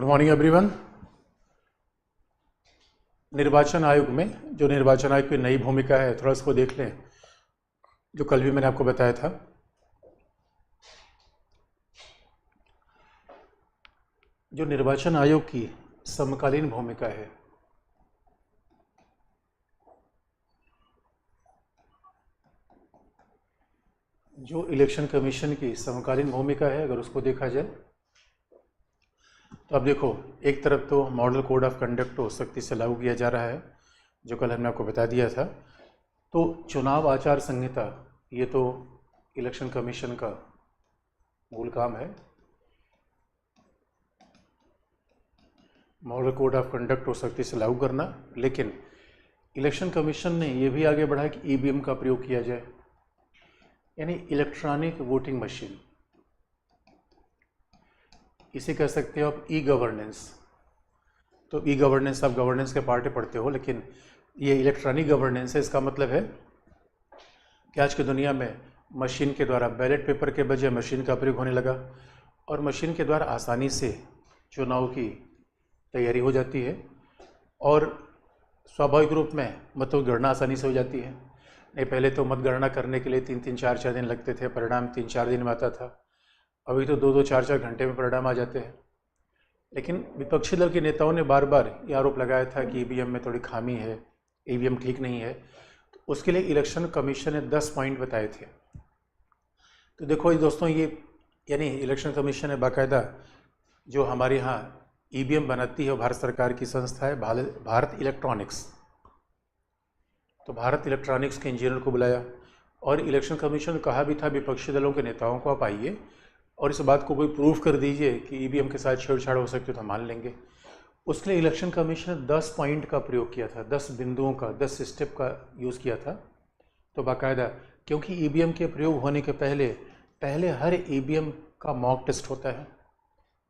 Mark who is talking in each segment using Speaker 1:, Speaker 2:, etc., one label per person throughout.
Speaker 1: Good morning everyone. निर्वाचन आयोग में जो निर्वाचन आयोग की नई भूमिका है, थोड़ा इसको देख लें, जो कल भी मैंने आपको बताया था। जो निर्वाचन आयोग की समकालीन भूमिका है, जो इलेक्शन कमीशन की समकालीन भूमिका है, अगर उसको देखा जाए तो अब देखो, एक तरफ तो मॉडल कोड ऑफ कंडक्ट को सख्ती से लागू किया जा रहा है, जो कल हमने आपको बता दिया था। तो चुनाव आचार संहिता, ये तो इलेक्शन कमीशन का मूल काम है। मॉडल कोड ऑफ कंडक्ट को सख्ती से लागू करना, लेकिन इलेक्शन कमीशन ने यह भी आगे बढ़ाया कि ईवीएम का प्रयोग किया जाए, यानी इलेक्ट्रॉनिक वोटिंग मशीन। इसे कह सकते हो आप ई गवर्नेंस। तो ई गवर्नेंस, आप गवर्नेंस के पार्ट पढ़ते हो, लेकिन ये इलेक्ट्रॉनिक गवर्नेंस है। इसका मतलब है कि आज की दुनिया में मशीन के द्वारा, बैलेट पेपर के बजाय मशीन का प्रयोग होने लगा, और मशीन के द्वारा आसानी से चुनाव की तैयारी हो जाती है, और स्वाभाविक रूप में मतों की गणना आसानी से हो जाती है। नहीं, पहले तो मतगणना करने के लिए 3-3, 4-4 दिन लगते थे, परिणाम 3-4 दिन में आता था। अभी तो 2-2, 4-4 घंटे में परिणाम आ जाते हैं। लेकिन विपक्षी दल के नेताओं ने बार बार ये आरोप लगाया था कि ईवीएम में थोड़ी खामी है, ईवीएम ठीक नहीं है। तो उसके लिए इलेक्शन कमीशन ने 10 पॉइंट बताए थे। तो देखो ये दोस्तों, ये यानी इलेक्शन कमीशन ने बाकायदा, जो हमारे यहाँ ईवीएम बनाती है, भारत सरकार की संस्था है भारत इलेक्ट्रॉनिक्स। तो भारत इलेक्ट्रॉनिक्स के इंजीनियर को बुलाया, और इलेक्शन कमीशन ने कहा भी था विपक्षी दलों के नेताओं को, आप आइए और इस बात को कोई प्रूफ कर दीजिए कि ईवीएम के साथ छेड़छाड़ हो सकती है तो हम मान लेंगे। उसके लिए इलेक्शन कमीशन ने 10 पॉइंट का प्रयोग किया था, 10 बिंदुओं का, 10 स्टेप का यूज़ किया था। तो बाकायदा, क्योंकि ईवीएम के प्रयोग होने के पहले हर ईवीएम का मॉक टेस्ट होता है,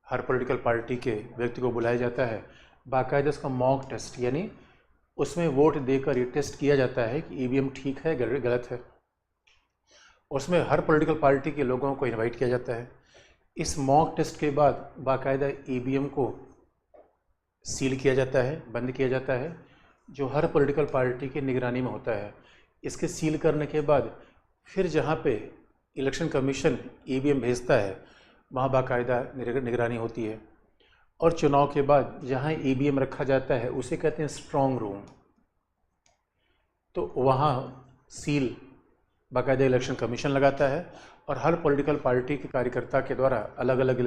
Speaker 1: हर पॉलिटिकल पार्टी के व्यक्ति को बुलाया जाता है, बाकायदा इसका मॉक टेस्ट, यानी उसमें वोट देकर ये टेस्ट किया जाता है कि ईवीएम ठीक है गलत है। उसमें हर पॉलिटिकल पार्टी के लोगों को इनवाइट किया जाता है। इस मॉक टेस्ट के बाद बाकायदा ईवीएम को सील किया जाता है, बंद किया जाता है, जो हर पॉलिटिकल पार्टी की निगरानी में होता है। इसके सील करने के बाद फिर जहाँ पे इलेक्शन कमीशन ईवीएम भेजता है, वहाँ बाकायदा निगरानी होती है। और चुनाव के बाद जहाँ ईवीएम रखा जाता है उसे कहते हैं स्ट्रॉन्ग रूम। तो वहाँ सील बाकायदा इलेक्शन कमीशन लगाता है, और हर पॉलिटिकल पार्टी के कार्यकर्ता के द्वारा अलग अलग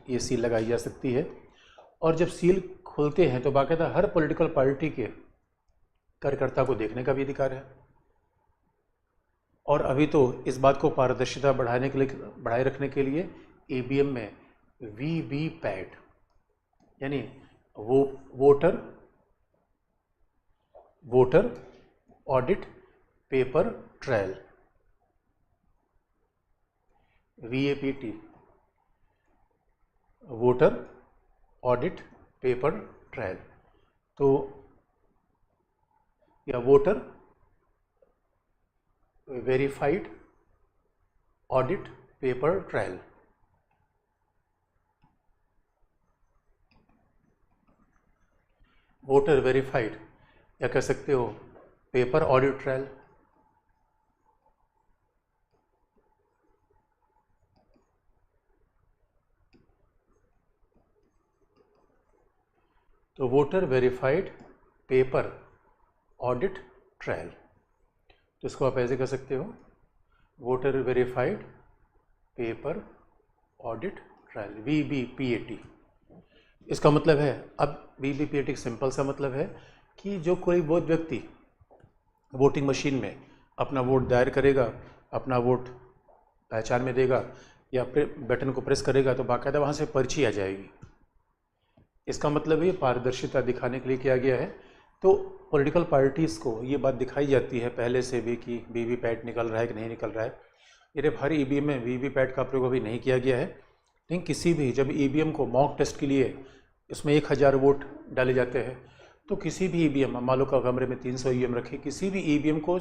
Speaker 1: ये सील लगाई जा सकती है। और जब सील खोलते हैं तो बाकायदा हर पॉलिटिकल पार्टी के कार्यकर्ता को देखने का भी अधिकार है। और अभी तो इस बात को पारदर्शिता बढ़ाए रखने के लिए ईवीएम में वीवीपैट, यानी voter audit paper trial, VAPT, voter audit paper trial. तो या voter verified audit paper trial. Voter verified, या कह सकते हो पेपर ऑडिट ट्रायल। तो voter verified paper audit trial, तो इसको आप ऐसे कर सकते हो, voter verified paper audit trial, VVPAT। इसका मतलब है, अब VVPAT एक सिंपल सा मतलब है कि जो कोई वोट व्यक्ति वोटिंग मशीन में अपना वोट दायर करेगा, अपना वोट पहचान में देगा या बटन को प्रेस करेगा, तो बाकायदा वहाँ से पर्ची आ जाएगी। इसका मतलब ये पारदर्शिता दिखाने के लिए किया गया है। तो पॉलिटिकल पार्टीज़ को ये बात दिखाई जाती है पहले से भी कि वीवीपैट निकल रहा है कि नहीं निकल रहा है। ये हर ईवीएम में वीवीपैट का प्रयोग अभी नहीं किया गया है, लेकिन किसी भी, जब ईवीएम को मॉक टेस्ट के लिए इसमें 1000 वोट डाले जाते हैं, तो किसी भी ईवीएम, मान लो का कमरे में 300 ईवीएम रखे, किसी भी ईवीएम को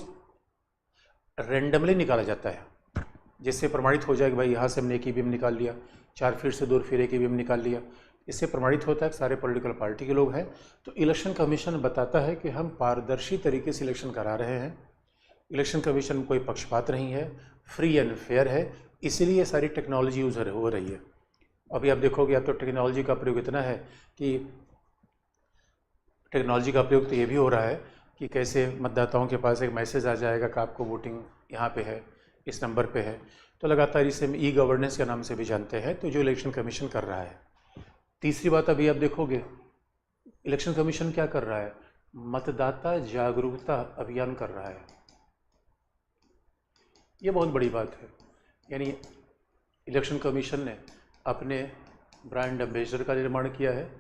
Speaker 1: रैंडमली निकाला जाता है, जिससे प्रमाणित हो जाए कि भाई यहाँ से हमने एक ईवीएम निकाल लिया, 4 फीट से दूर फिर एक ईवीएम निकाल लिया। इससे प्रमाणित होता है कि सारे पॉलिटिकल पार्टी के लोग हैं। तो इलेक्शन कमीशन बताता है कि हम पारदर्शी तरीके से इलेक्शन करा रहे हैं, इलेक्शन कमीशन में कोई पक्षपात नहीं है, फ्री एंड फेयर है, इसीलिए ये सारी टेक्नोलॉजी यूज़ हो रही है। अभी आप देखोगे, अब तो टेक्नोलॉजी का प्रयोग इतना है कि टेक्नोलॉजी का प्रयोग तो ये भी हो रहा है कि कैसे मतदाताओं के पास एक मैसेज आ जाएगा कि आपको वोटिंग यहाँ पे है, इस नंबर पे है। तो लगातार इसे हम ई गवर्नेंस के नाम से भी जानते हैं, तो जो इलेक्शन कमीशन कर रहा है। तीसरी बात अभी आप देखोगे, इलेक्शन कमीशन क्या कर रहा है, मतदाता जागरूकता अभियान कर रहा है। ये बहुत बड़ी बात है। यानी इलेक्शन कमीशन ने अपने ब्रांड एम्बेसडर का निर्माण किया है,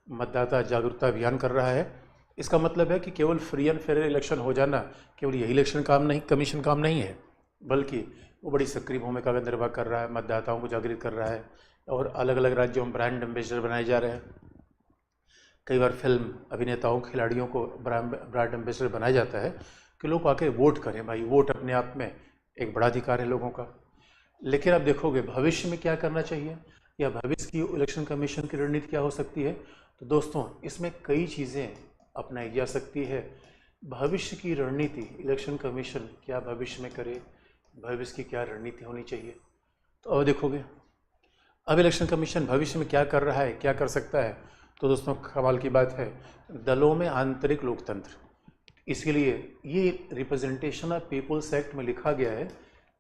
Speaker 1: मतदाता जागरूकता अभियान कर रहा है। इसका मतलब है कि केवल फ्री एंड फेयर इलेक्शन हो जाना केवल यही इलेक्शन काम नहीं, कमीशन काम नहीं है, बल्कि वो बड़ी सक्रिय भूमिका का निर्वाह कर रहा है, मतदाताओं को जागृत कर रहा है। और अलग अलग राज्यों में ब्रांड एम्बेसडर बनाए जा रहे हैं। कई बार फिल्म अभिनेताओं खिलाड़ियों को ब्रांड एम्बेसडर बनाया जाता है कि लोग आके वोट करें। भाई, वोट अपने आप में एक बड़ा अधिकार है लोगों का। लेकिन आप देखोगे भविष्य में क्या करना चाहिए या भविष्य की इलेक्शन कमीशन की रणनीति क्या हो सकती है, तो दोस्तों इसमें कई चीज़ें अपनाई जा सकती है। भविष्य की रणनीति इलेक्शन कमीशन क्या भविष्य में करे, भविष्य की क्या रणनीति होनी चाहिए, तो अब देखोगे अब इलेक्शन कमीशन भविष्य में क्या कर रहा है, क्या कर सकता है। तो दोस्तों कमाल की बात है, दलों में आंतरिक लोकतंत्र। इसके लिए ये रिप्रेजेंटेशन ऑफ पीपल्स एक्ट में लिखा गया है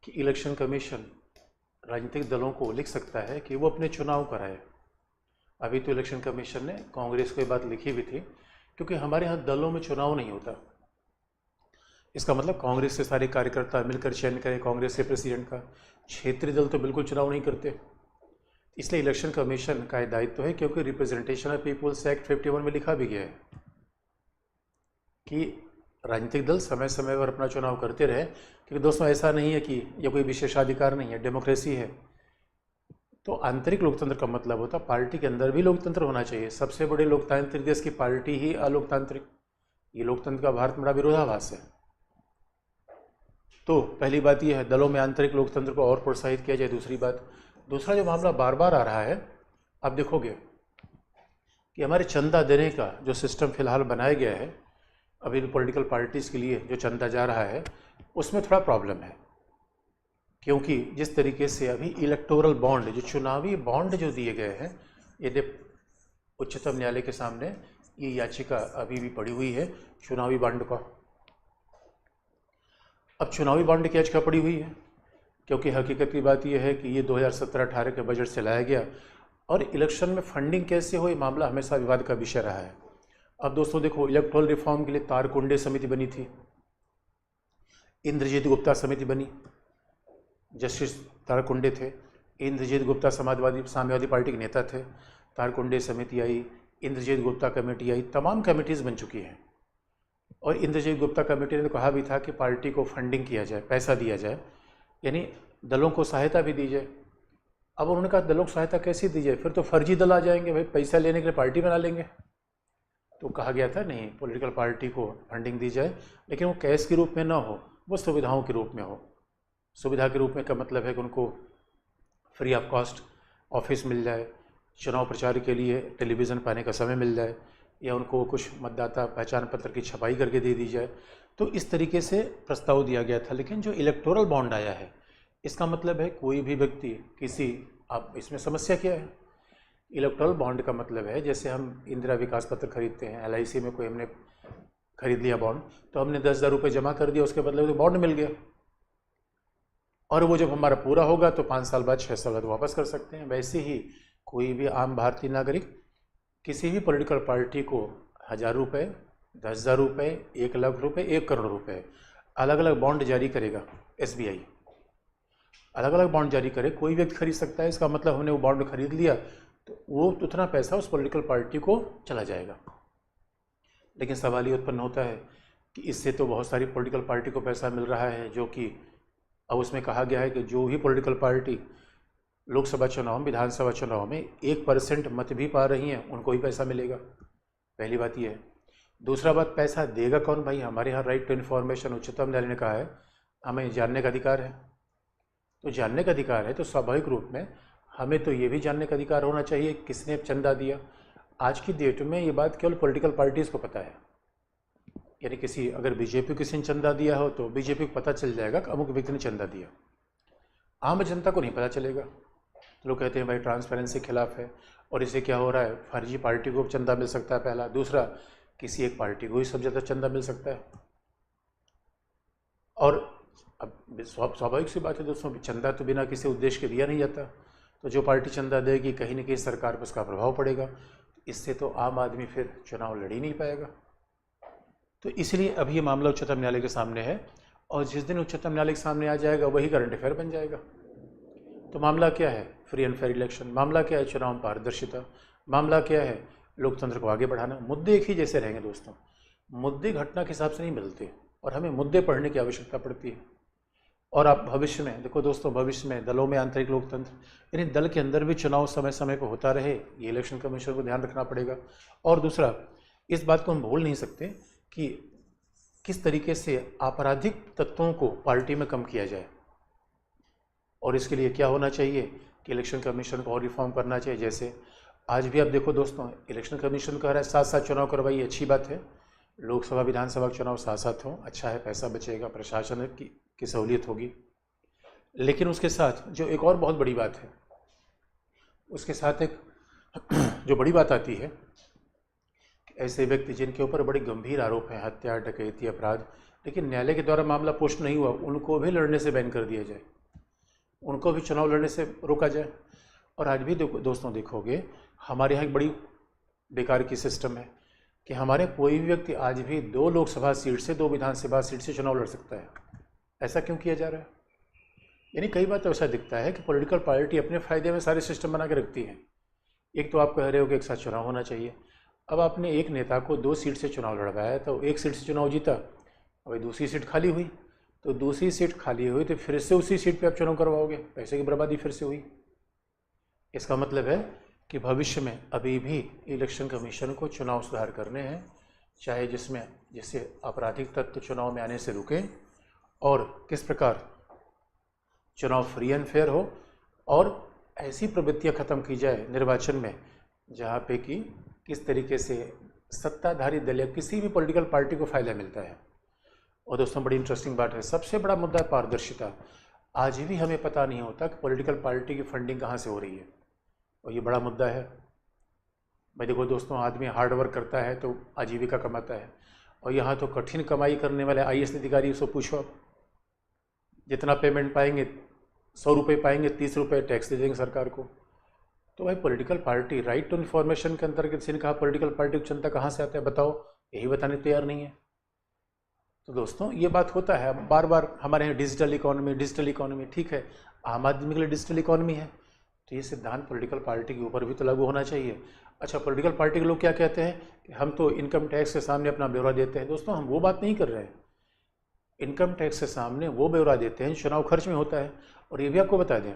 Speaker 1: कि इलेक्शन कमीशन राजनीतिक दलों को लिख सकता है कि वो अपने चुनाव कराए। अभी तो इलेक्शन कमीशन ने कांग्रेस को ये बात लिखी भी थी, क्योंकि हमारे यहाँ दलों में चुनाव नहीं होता। इसका मतलब कांग्रेस से सारे कार्यकर्ता मिलकर चयन करें कांग्रेस के प्रेसिडेंट का। क्षेत्रीय दल तो बिल्कुल चुनाव नहीं करते। इसलिए इलेक्शन कमीशन का दायित्व है, क्योंकि रिप्रेजेंटेशन ऑफ पीपल्स एक्ट 51 में लिखा भी गया है कि राजनीतिक दल समय समय पर अपना चुनाव करते रहे। क्योंकि दोस्तों ऐसा नहीं है कि यह कोई विशेषाधिकार नहीं है, डेमोक्रेसी है। तो आंतरिक लोकतंत्र का मतलब होता है पार्टी के अंदर भी लोकतंत्र होना चाहिए। सबसे बड़े लोकतांत्रिक देश की पार्टी ही अलोकतांत्रिक, ये लोकतंत्र का भारत में बड़ा विरोधाभास है। तो पहली बात यह है दलों में आंतरिक लोकतंत्र को और प्रोत्साहित किया जाए। दूसरा जो मामला बार बार आ रहा है, आप देखोगे कि हमारे चंदा देने का जो सिस्टम फिलहाल बनाया गया है अभी पॉलिटिकल पार्टीज़ के लिए, जो चंदा जा रहा है उसमें थोड़ा प्रॉब्लम है। क्योंकि जिस तरीके से अभी इलेक्टोरल बॉन्ड, जो चुनावी बॉन्ड जो दिए गए हैं, यदि उच्चतम न्यायालय के सामने ये याचिका अभी भी पड़ी हुई है चुनावी बॉन्ड का। अब चुनावी बॉन्ड की याचिका पड़ी हुई है क्योंकि हकीकत की बात यह है कि ये 2017-18 के बजट से लाया गया और इलेक्शन में फंडिंग कैसे हो, ये मामला हमेशा विवाद का विषय रहा है। अब दोस्तों देखो, इलेक्टोरल रिफॉर्म के लिए तारकुंडे समिति बनी थी, इंद्रजीत गुप्ता समिति बनी, जस्टिस तारकुंडे थे। इंद्रजीत गुप्ता साम्यवादी पार्टी के नेता थे। तारकुंडे समिति आई, इंद्रजीत गुप्ता कमेटी आई, तमाम कमेटीज़ बन चुकी हैं। और इंद्रजीत गुप्ता कमेटी ने तो कहा भी था कि पार्टी को फंडिंग किया जाए, पैसा दिया जाए, यानी दलों को सहायता भी दी जाए। अब उन्होंने कहा दलों को सहायता कैसे दी जाए, फिर तो फर्जी दल आ जाएंगे, भाई पैसा लेने के लिए पार्टी बना लेंगे। तो कहा गया था नहीं, पॉलिटिकल पार्टी को फंडिंग दी जाए, लेकिन वो कैश के रूप में ना हो, वो सुविधाओं के रूप में हो। सुविधा के रूप में का मतलब है कि उनको फ्री ऑफ कॉस्ट ऑफिस मिल जाए, चुनाव प्रचार के लिए टेलीविज़न पाने का समय मिल जाए, या उनको कुछ मतदाता पहचान पत्र की छपाई करके दे दी जाए। तो इस तरीके से प्रस्ताव दिया गया था। लेकिन जो इलेक्टोरल बॉन्ड आया है, इसका मतलब है कोई भी व्यक्ति किसी, आप इसमें समस्या क्या है, इलेक्टोरल बॉन्ड का मतलब है जैसे हम इंदिरा विकास पत्र खरीदते हैं, LIC में कोई हमने खरीद लिया बॉन्ड, तो हमने 10,000 रुपये जमा कर दिया, उसके बदले में बॉन्ड मिल गया, और वो जब हमारा पूरा होगा तो 5 साल बाद 6 साल बाद वापस कर सकते हैं। वैसे ही कोई भी आम भारतीय नागरिक किसी भी पॉलिटिकल पार्टी को 1,000 रुपये, 10,000 रुपये, 1 लाख रुपये, 1 करोड़ रुपये अलग अलग बॉन्ड जारी करेगा। SBI अलग अलग बॉन्ड जारी करे, कोई व्यक्ति खरीद सकता है। इसका मतलब हमने वो बॉन्ड खरीद लिया तो वो उतना पैसा उस पॉलिटिकल पार्टी को चला जाएगा। लेकिन सवाल ये उत्पन्न होता है कि इससे तो बहुत सारी पॉलिटिकल पार्टी को पैसा मिल रहा है, जो कि अब उसमें कहा गया है कि जो भी पॉलिटिकल पार्टी लोकसभा चुनाव में, विधानसभा चुनाव में 1% मत भी पा रही हैं, उनको ही पैसा मिलेगा। पहली बात ये है। दूसरा बात, पैसा देगा कौन? भाई हमारे यहाँ राइट टू इन्फॉर्मेशन उच्चतम न्यायालय ने कहा है हमें जानने का अधिकार है। तो जानने का अधिकार है तो स्वाभाविक रूप में हमें तो ये भी जानने का अधिकार होना चाहिए किसने चंदा दिया। आज की डेट में ये बात केवल पॉलिटिकल पार्टीज़ को पता है, यानी किसी अगर बीजेपी किसी ने चंदा दिया हो तो बीजेपी को पता चल जाएगा कि अमुक व्यक्ति ने चंदा दिया, आम जनता को नहीं पता चलेगा। तो लोग कहते हैं भाई ट्रांसपेरेंसी खिलाफ है, और इससे क्या हो रहा है, फर्जी पार्टी को चंदा मिल सकता है पहला, दूसरा किसी एक पार्टी को ही सब ज़्यादा चंदा मिल सकता है। और अब स्वाभाविक सी बात है दोस्तों, चंदा तो बिना किसी उद्देश्य के दिया नहीं जाता, तो जो पार्टी चंदा देगी कहीं ना कहीं सरकार पर उसका प्रभाव पड़ेगा, इससे तो आम आदमी फिर चुनाव लड़ ही नहीं पाएगा। तो इसलिए अभी ये मामला उच्चतम न्यायालय के सामने है, और जिस दिन उच्चतम न्यायालय के सामने आ जाएगा वही करंट अफेयर बन जाएगा। तो मामला क्या है, फ्री एंड फेयर इलेक्शन। मामला क्या है, चुनाव में पारदर्शिता। मामला क्या है, लोकतंत्र को आगे बढ़ाना। मुद्दे एक ही जैसे रहेंगे दोस्तों, मुद्दे घटना के हिसाब से नहीं मिलते, और हमें मुद्दे पढ़ने की आवश्यकता पड़ती है। और आप भविष्य में देखो दोस्तों, भविष्य में दलों में आंतरिक लोकतंत्र, यानी दल के अंदर भी चुनाव समय समय पर होता रहे, ये इलेक्शन कमीशन को ध्यान रखना पड़ेगा। और दूसरा, इस बात को हम भूल नहीं सकते कि किस तरीके से आपराधिक तत्वों को पार्टी में कम किया जाए, और इसके लिए क्या होना चाहिए कि इलेक्शन कमीशन को और रिफॉर्म करना चाहिए। जैसे आज भी आप देखो दोस्तों, इलेक्शन कमीशन कह रहा है साथ साथ चुनाव करवाइए, अच्छी बात है, लोकसभा विधानसभा के चुनाव साथ साथ हों, अच्छा है, पैसा बचेगा, प्रशासन की सहूलियत होगी। लेकिन उसके साथ जो एक और बहुत बड़ी बात है, उसके साथ एक जो बड़ी बात आती है, ऐसे व्यक्ति जिनके ऊपर बड़े गंभीर आरोप हैं, हत्या, डकैती, अपराध, लेकिन न्यायालय के द्वारा मामला पुष्ट नहीं हुआ, उनको भी लड़ने से बैन कर दिया जाए, उनको भी चुनाव लड़ने से रोका जाए। और आज भी दोस्तों देखोगे, हमारे यहाँ एक बड़ी बेकार की सिस्टम है कि हमारे कोई भी व्यक्ति आज भी 2 लोकसभा सीट से 2 विधानसभा सीट से चुनाव लड़ सकता है। ऐसा क्यों किया जा रहा है? यानी कई बार तो ऐसा दिखता है कि पॉलिटिकल पार्टी अपने फ़ायदे में सारे सिस्टम बना के रखती है। एक तो आप कह रहे हो कि एक साथ चुनाव होना चाहिए, अब आपने एक नेता को 2 सीट से चुनाव लड़वाया, तो 1 सीट से चुनाव जीता, अब दूसरी सीट खाली हुई, तो दूसरी सीट खाली हुई तो फिर से उसी सीट पे आप चुनाव करवाओगे, पैसे की बर्बादी फिर से हुई। इसका मतलब है कि भविष्य में अभी भी इलेक्शन कमीशन को चुनाव सुधार करने हैं, चाहे जिसमें जैसे आपराधिक तत्व चुनाव में आने से रुकें, और किस प्रकार चुनाव फ्री एंड फेयर हो, और ऐसी प्रवृत्तियां खत्म की जाए निर्वाचन में जहाँ पे कि किस तरीके से सत्ताधारी दल या किसी भी पॉलिटिकल पार्टी को फ़ायदा मिलता है। और दोस्तों बड़ी इंटरेस्टिंग बात है, सबसे बड़ा मुद्दा है पारदर्शिता। आज भी हमें पता नहीं होता कि पॉलिटिकल पार्टी की फंडिंग कहाँ से हो रही है, और ये बड़ा मुद्दा है। भाई देखो दोस्तों, आदमी हार्ड वर्क करता है तो आजीविका कमाता है, और यहाँ तो कठिन कमाई करने वाले IAS अधिकारी से पूछो आप, जितना पेमेंट पाएंगे 100 रुपये पाएंगे, 30 रुपये टैक्स दे देंगे सरकार को। तो भाई political party, right to information के अंतर्गत किसी ने कहा पॉलिटिकल पार्टी को जनता कहाँ से आता है, बताओ, यही बताने तैयार नहीं है। तो दोस्तों ये बात होता है बार बार हमारे यहाँ, डिजिटल इकोनॉमी, ठीक है, आम आदमी के लिए डिजिटल इकोनॉमी है, तो ये सिद्धांत पॉलिटिकल पार्टी के ऊपर भी तो लागू होना चाहिए। अच्छा, पॉलिटिकल पार्टी के लोग क्या कहते हैं कि हम तो इनकम टैक्स के सामने अपना ब्यौरा देते हैं। दोस्तों हम वो बात नहीं कर रहे हैं, इनकम टैक्स के सामने वो ब्यौरा देते हैं चुनाव खर्च में होता है। और ये भी आपको बता दें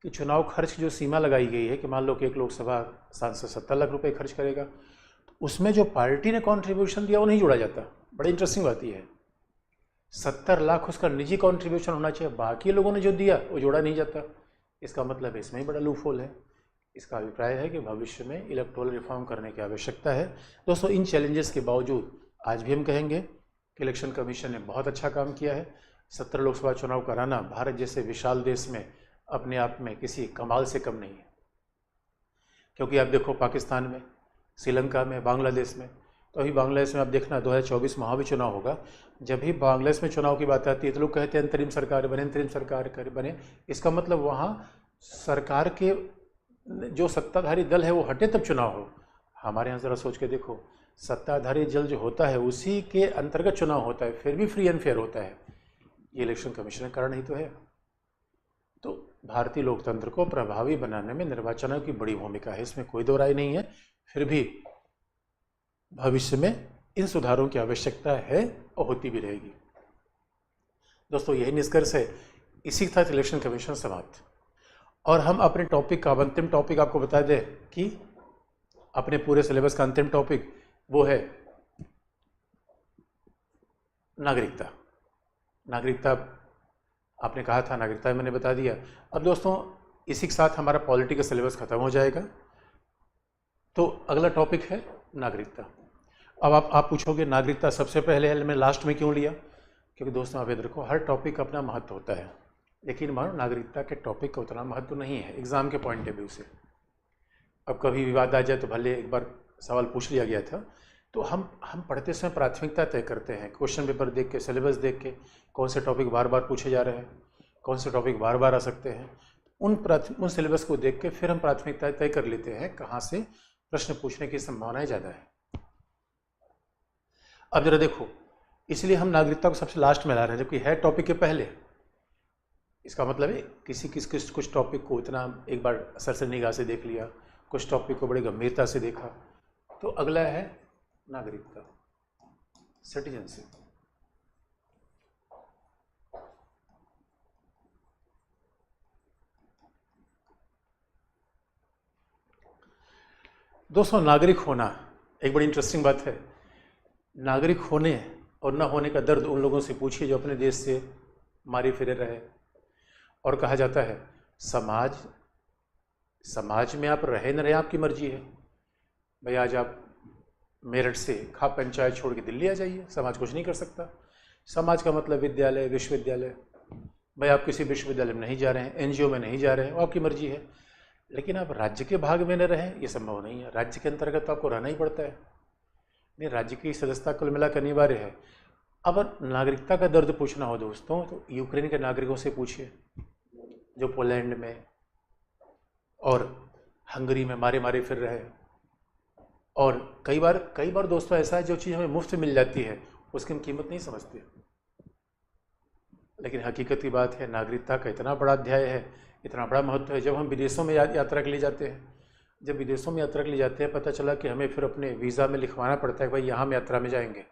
Speaker 1: कि चुनाव खर्च की जो सीमा लगाई गई है कि मान लो कि एक लोकसभा सांसद 70 लाख रुपए खर्च करेगा, तो उसमें जो पार्टी ने कॉन्ट्रीब्यूशन दिया वो नहीं जोड़ा जाता। बड़ी इंटरेस्टिंग बात यह है, 70 लाख उसका निजी कॉन्ट्रीब्यूशन होना चाहिए, बाकी लोगों ने जो दिया वो जोड़ा नहीं जाता। इसका मतलब इसमें ही बड़ा लूपहोल है। इसका अभिप्राय है कि भविष्य में इलेक्टोरल रिफॉर्म करने की आवश्यकता है। दोस्तों इन चैलेंजेस के बावजूद आज भी हम कहेंगे कि इलेक्शन कमीशन ने बहुत अच्छा काम किया है। 17 लोकसभा चुनाव कराना भारत जैसे विशाल देश में अपने आप में किसी कमाल से कम नहीं है, क्योंकि आप देखो पाकिस्तान में, श्रीलंका में, बांग्लादेश में, तो अभी बांग्लादेश में आप देखना 2024 में वहाँ भी चुनाव होगा। जब भी बांग्लादेश में चुनाव की बात आती है तो लोग कहते हैं अंतरिम सरकार बने। इसका मतलब वहाँ सरकार के जो सत्ताधारी दल है वो हटे तब चुनाव हो। हमारे यहाँ ज़रा सोच के देखो, सत्ताधारी दल जो होता है उसी के अंतर्गत चुनाव होता है, फिर भी फ्री एंड फेयर होता है। ये इलेक्शन कमीशन का कारण ही तो है। तो भारतीय लोकतंत्र को प्रभावी बनाने में निर्वाचन आयोग की बड़ी भूमिका है, इसमें कोई दो राय नहीं है। फिर भी भविष्य में इन सुधारों की आवश्यकता है और होती भी रहेगी। दोस्तों यही निष्कर्ष है। इसी के साथ इलेक्शन कमीशन समाप्त। और हम अपने टॉपिक का अंतिम टॉपिक आपको बता दें कि अपने पूरे सिलेबस का अंतिम टॉपिक वो है नागरिकता। आपने कहा था नागरिकता, मैंने बता दिया। अब दोस्तों इसी के साथ हमारा पॉलिटी का सिलेबस खत्म हो जाएगा। तो अगला टॉपिक है नागरिकता। अब आप पूछोगे नागरिकता सबसे पहले मैंने लास्ट में क्यों लिया? क्योंकि दोस्तों आप याद रखो, हर टॉपिक का अपना महत्व होता है, लेकिन मानो नागरिकता के टॉपिक का उतना महत्व नहीं है एग्जाम के पॉइंट ऑफ व्यू से। अब कभी विवाद आ जाए तो भले, एक बार सवाल पूछ लिया गया था, तो हम पढ़ते समय प्राथमिकता तय करते हैं, क्वेश्चन पेपर देख के, सिलेबस देख के, कौन से टॉपिक बार बार पूछे जा रहे हैं, कौन से टॉपिक बार बार आ सकते हैं, उन सिलेबस को देख के फिर हम प्राथमिकता तय कर लेते हैं कहाँ से प्रश्न पूछने की संभावनाएं ज़्यादा है। अब जरा देखो, इसलिए हम नागरिकता को सबसे लास्ट में ला रहे हैं, जबकि है टॉपिक के पहले। इसका मतलब है कुछ टॉपिक को इतना एक बार सरसरी निगाह से देख लिया, कुछ टॉपिक को बड़ी गंभीरता से देखा। तो अगला है नागरिकता, सिटीजनशिप। दोस्तों नागरिक होना एक बड़ी इंटरेस्टिंग बात है। नागरिक होने और ना होने का दर्द उन लोगों से पूछिए जो अपने देश से मारे फिरे रहे। और कहा जाता है समाज में आप रहे न रहे आपकी मर्जी है। भाई आज आप मेरठ से खाप पंचायत छोड़ के दिल्ली आ जाइए, समाज कुछ नहीं कर सकता। समाज का मतलब विद्यालय, विश्वविद्यालय। भाई आप किसी विश्वविद्यालय में नहीं जा रहे हैं, एनजीओ में नहीं जा रहे हैं, वो आपकी मर्जी है। लेकिन आप राज्य के भाग में न रहें, ये संभव नहीं है। राज्य के अंतर्गत तो आपको रहना ही पड़ता है। नहीं, राज्य की सदस्यता कुल मिलाकर अनिवार्य है। अब नागरिकता का दर्द पूछना हो दोस्तों, तो यूक्रेन के नागरिकों से पूछिए जो पोलैंड में और हंगरी में मारे मारे फिर रहे। और कई बार दोस्तों ऐसा है, जो चीज़ हमें मुफ्त मिल जाती है उसकी हम कीमत नहीं समझते। लेकिन हकीकत की बात है, नागरिकता का इतना बड़ा अध्याय है, इतना बड़ा महत्व है। जब हम विदेशों में यात्रा के लिए जाते हैं, पता चला कि हमें फिर अपने वीज़ा में लिखवाना पड़ता है भाई यहाँ हम यात्रा में जाएंगे,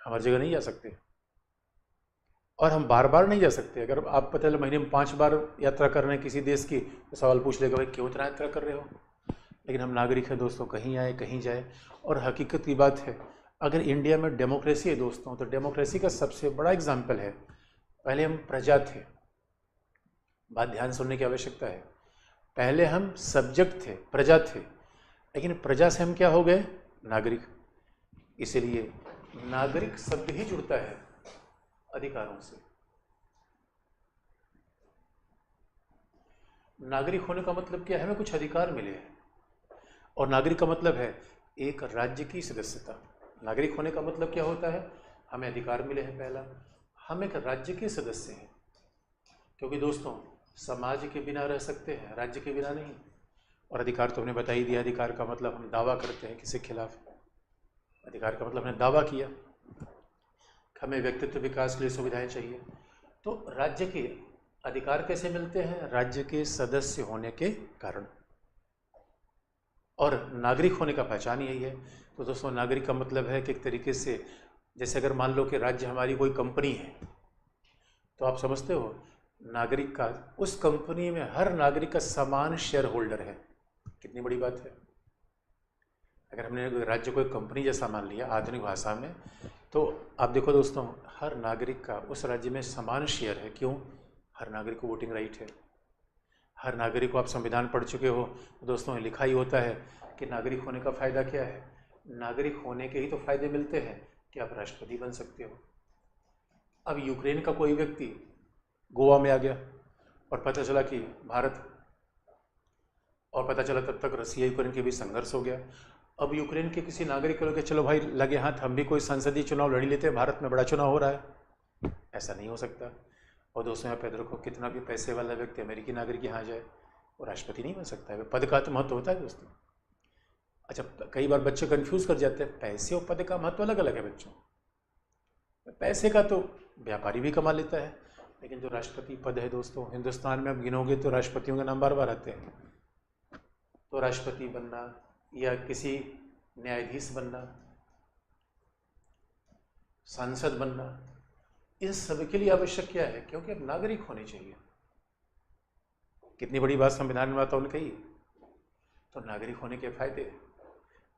Speaker 1: हम हर जगह नहीं जा सकते और हम बार बार नहीं जा सकते। अगर आप पता चला महीने में 5 बार यात्रा कर रहे हैं किसी देश की, तो सवाल पूछ लेगा भाई क्यों इतना यात्रा कर रहे हो। लेकिन हम नागरिक हैं दोस्तों, कहीं आए कहीं जाए। और हकीकत की बात है, अगर इंडिया में डेमोक्रेसी है दोस्तों, तो डेमोक्रेसी का सबसे बड़ा एग्जाम्पल है, पहले हम प्रजा थे। बात ध्यान सुनने की आवश्यकता है। पहले हम सब्जेक्ट थे, प्रजा थे, लेकिन प्रजा से हम क्या हो गए? नागरिक। इसलिए नागरिक शब्द ही जुड़ता है अधिकारों से। नागरिक होने का मतलब क्या है? हमें कुछ अधिकार मिले हैं। और नागरिक का मतलब है एक राज्य की सदस्यता। नागरिक होने का मतलब क्या होता है? हमें अधिकार मिले हैं। पहला, हम एक राज्य के सदस्य हैं, क्योंकि दोस्तों समाज के बिना रह सकते हैं, राज्य के बिना नहीं। और अधिकार तो हमने बता ही दिया। अधिकार का मतलब हम दावा करते हैं किसी के खिलाफ। अधिकार का मतलब हमने दावा किया, हमें व्यक्तित्व विकास के लिए सुविधाएं चाहिए। तो राज्य के अधिकार कैसे मिलते हैं? राज्य के सदस्य होने के कारण। और नागरिक होने का पहचान यही है। तो दोस्तों नागरिक का मतलब है कि एक तरीके से, जैसे अगर मान लो कि राज्य हमारी कोई कंपनी है, तो आप समझते हो नागरिक का उस कंपनी में हर नागरिक का समान शेयर होल्डर है। कितनी बड़ी बात है। अगर हमने राज्य को एक कंपनी जैसा मान लिया आधुनिक भाषा में, तो आप देखो दोस्तों हर नागरिक का उस राज्य में समान शेयर है। क्यों? हर नागरिक को वोटिंग राइट है। हर नागरिक को, आप संविधान पढ़ चुके हो दोस्तों, लिखा ही होता है कि नागरिक होने का फ़ायदा क्या है। नागरिक होने के ही तो फायदे मिलते हैं कि आप राष्ट्रपति बन सकते हो। अब यूक्रेन का कोई व्यक्ति गोवा में आ गया और पता चला कि भारत, और पता चला तब तक रसिया यूक्रेन के बीच संघर्ष हो गया। अब यूक्रेन के किसी नागरिक को चलो भाई लगे हाथ, हम भी कोई संसदीय चुनाव लड़ लेते हैं, भारत में बड़ा चुनाव हो रहा है। ऐसा नहीं हो सकता। और दोस्तों यहाँ पे देखो, कितना भी पैसे वाला व्यक्ति अमेरिकी नागरिक यहाँ जाए, वो राष्ट्रपति नहीं बन सकता है। पद का तो महत्व होता है दोस्तों। अच्छा, कई बार बच्चे कंफ्यूज कर जाते हैं, पैसे और पद का महत्व अलग अलग है बच्चों। पैसे का तो व्यापारी भी कमा लेता है, लेकिन जो राष्ट्रपति पद है दोस्तों, हिंदुस्तान में आप गिनोगे तो राष्ट्रपतियों के नाम बार बार आते हैं। तो राष्ट्रपति बनना या किसी न्यायाधीश बनना, सांसद बनना, इन सब के लिए आवश्यक क्या है? क्योंकि अब नागरिक होने चाहिए। कितनी बड़ी बात संविधान निर्माताओं ने कही। तो नागरिक होने के फायदे।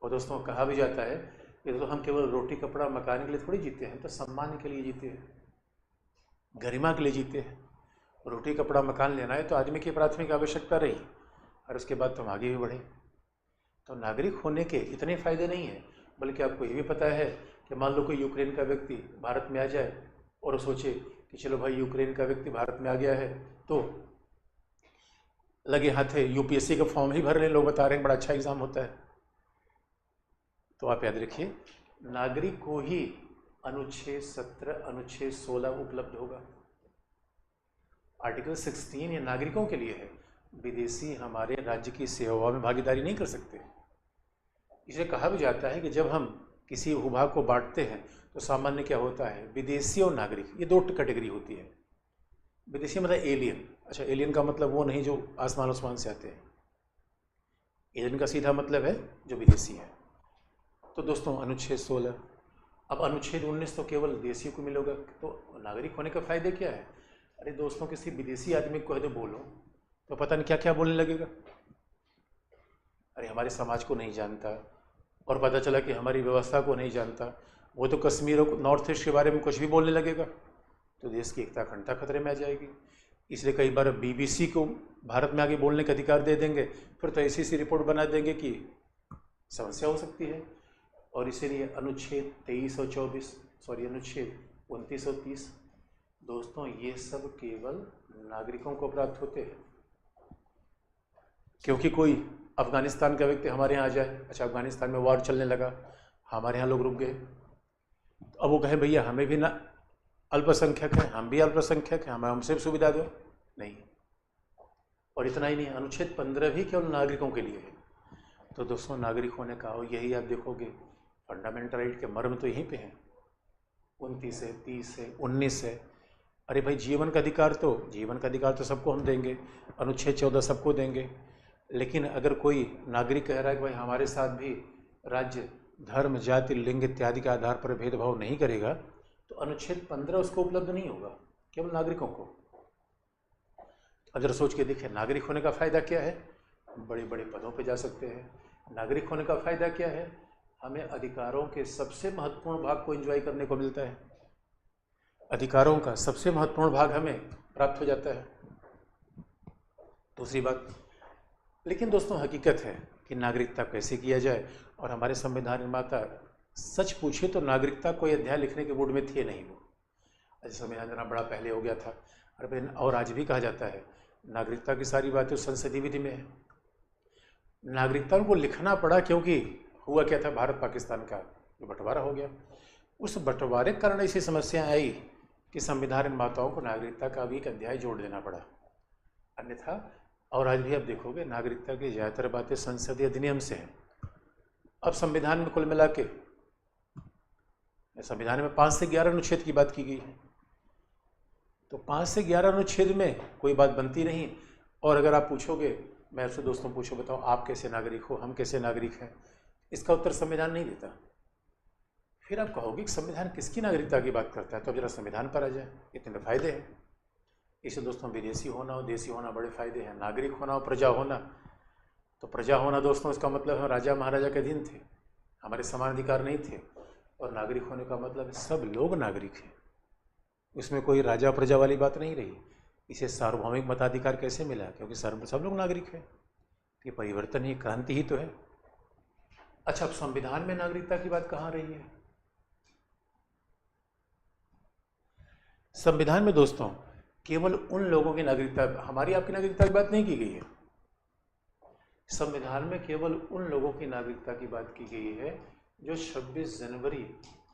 Speaker 1: और दोस्तों कहा भी जाता है कि तो हम केवल रोटी कपड़ा मकान के लिए थोड़ी जीते हैं, तो सम्मान के लिए जीते हैं, गरिमा के लिए जीते हैं। रोटी कपड़ा मकान लेना है तो आदमी की प्राथमिक आवश्यकता रही, और उसके बाद तुम आगे भी बढ़े। तो नागरिक होने के इतने फायदे नहीं हैं, बल्कि आपको ये भी पता है कि मान लो कोई यूक्रेन का व्यक्ति भारत में आ जाए और वो सोचे कि चलो भाई यूक्रेन का व्यक्ति भारत में आ गया है तो लगे हाथे यूपीएससी का फॉर्म ही भर लें, लोग बता रहे हैं बड़ा अच्छा एग्जाम होता है। तो आप याद रखिए, नागरिक को ही अनुच्छेद 17 अनुच्छेद 16 उपलब्ध होगा। आर्टिकल 16 ये नागरिकों के लिए है, विदेशी हमारे राज्य की सेवाओं में भागीदारी नहीं कर सकते। इसे कहा भी जाता है कि जब हम किसी भूभाग को बांटते हैं तो सामान्य क्या होता है, विदेशी और नागरिक ये दो कैटेगरी होती है। विदेशी मतलब एलियन, अच्छा एलियन का मतलब वो नहीं जो आसमान आसमान से आते हैं, एलियन का सीधा मतलब है जो विदेशी है। तो दोस्तों अनुच्छेद 16, अब अनुच्छेद 19 तो केवल देशियों को मिलेगा, तो नागरिक होने का फायदे क्या है? अरे दोस्तों, किसी विदेशी आदमी को यदि बोलो तो पता नहीं क्या क्या बोलने लगेगा। अरे हमारे समाज को नहीं जानता, और पता चला कि हमारी व्यवस्था को नहीं जानता, वो तो कश्मीर और नॉर्थ ईस्ट के बारे में कुछ भी बोलने लगेगा, तो देश की एकता अखंडता खतरे में आ जाएगी। इसलिए कई बार बीबीसी को भारत में आगे बोलने का अधिकार दे देंगे, फिर तो ऐसी रिपोर्ट बना देंगे कि समस्या हो सकती है। और इसीलिए अनुच्छेद 23 और 24 अनुच्छेद 29 और 30 दोस्तों ये सब केवल नागरिकों को प्राप्त होते हैं। क्योंकि कोई अफगानिस्तान का व्यक्ति हमारे यहाँ आ जाए, अच्छा अफगानिस्तान में वार चलने लगा, हमारे यहाँ लोग रुक गए, तो अब वो कहें भैया हमें भी ना अल्पसंख्यक है, हम भी अल्पसंख्यक हैं, हमें हमसे भी सुविधा दो, नहीं। और इतना ही नहीं, अनुच्छेद 15 भी केवल नागरिकों के लिए है। तो दोस्तों नागरिक होने का, और यही आप देखोगे फंडामेंटल राइट के मर्म तो यहीं पे हैं, 29 है, 30 है, 19 है। अरे भाई जीवन का अधिकार तो सबको हम देंगे, अनुच्छेद 14 सबको देंगे। लेकिन अगर कोई नागरिक कह रहा है कि भाई हमारे साथ भी राज्य धर्म जाति लिंग इत्यादि के आधार पर भेदभाव नहीं करेगा, तो अनुच्छेद 15 उसको उपलब्ध नहीं होगा, केवल नागरिकों को। अब जरा सोच के देखिए, नागरिक होने का फायदा क्या है? बड़े बड़े पदों पे जा सकते हैं। नागरिक होने का फायदा क्या है? हमें अधिकारों के सबसे महत्वपूर्ण भाग को एंजॉय करने को मिलता है, अधिकारों का सबसे महत्वपूर्ण भाग हमें प्राप्त हो जाता है। दूसरी बात, लेकिन दोस्तों हकीकत है कि नागरिकता कैसे किया जाए, और हमारे संविधान निर्माता सच पूछे तो नागरिकता कोई अध्याय लिखने के मूड में थे नहीं। वो अच्छा संविधान इतना बड़ा पहले हो गया था, और आज भी कहा जाता है नागरिकता की सारी बातें संसदीय विधि में है। नागरिकता को लिखना पड़ा क्योंकि हुआ क्या था, भारत पाकिस्तान का जो बंटवारा हो गया, उस बंटवारे के कारण ऐसी समस्या आई कि संविधान निर्माताओं को नागरिकता का भी एक अध्याय जोड़ देना पड़ा, अन्यथा। और आज भी आप देखोगे नागरिकता की ज़्यादातर बातें संसदीय अधिनियम से हैं। अब संविधान में कुल मिला के संविधान में 5 से 11 अनुच्छेद की बात की गई है, तो 5 से 11 अनुच्छेद में कोई बात बनती नहीं। और अगर आप पूछोगे, मैं आपसे दोस्तों पूछो बताओ आप कैसे नागरिक हो, हम कैसे नागरिक हैं, इसका उत्तर संविधान नहीं देता। फिर आप कहोगे कि संविधान किसकी नागरिकता की बात करता है, तो अब जरा संविधान पर आ जाए, इतने फायदे हैं। इसे दोस्तों विदेशी होना और देशी होना बड़े फायदे हैं। नागरिक होना और प्रजा होना, तो प्रजा होना दोस्तों इसका मतलब हम राजा महाराजा के अधीन थे, हमारे समान अधिकार नहीं थे। और नागरिक होने का मतलब सब लोग नागरिक हैं, उसमें कोई राजा प्रजा वाली बात नहीं रही। इसे सार्वभौमिक मताधिकार कैसे मिला? क्योंकि सब लोग नागरिक हैं। ये परिवर्तन ही, क्रांति ही तो है। अच्छा, अब संविधान में नागरिकता की बात कहाँ रही है? संविधान में दोस्तों केवल उन लोगों की नागरिकता, हमारी आपकी नागरिकता की बात नहीं की गई है। संविधान में केवल उन लोगों की नागरिकता की बात की गई है जो 26 जनवरी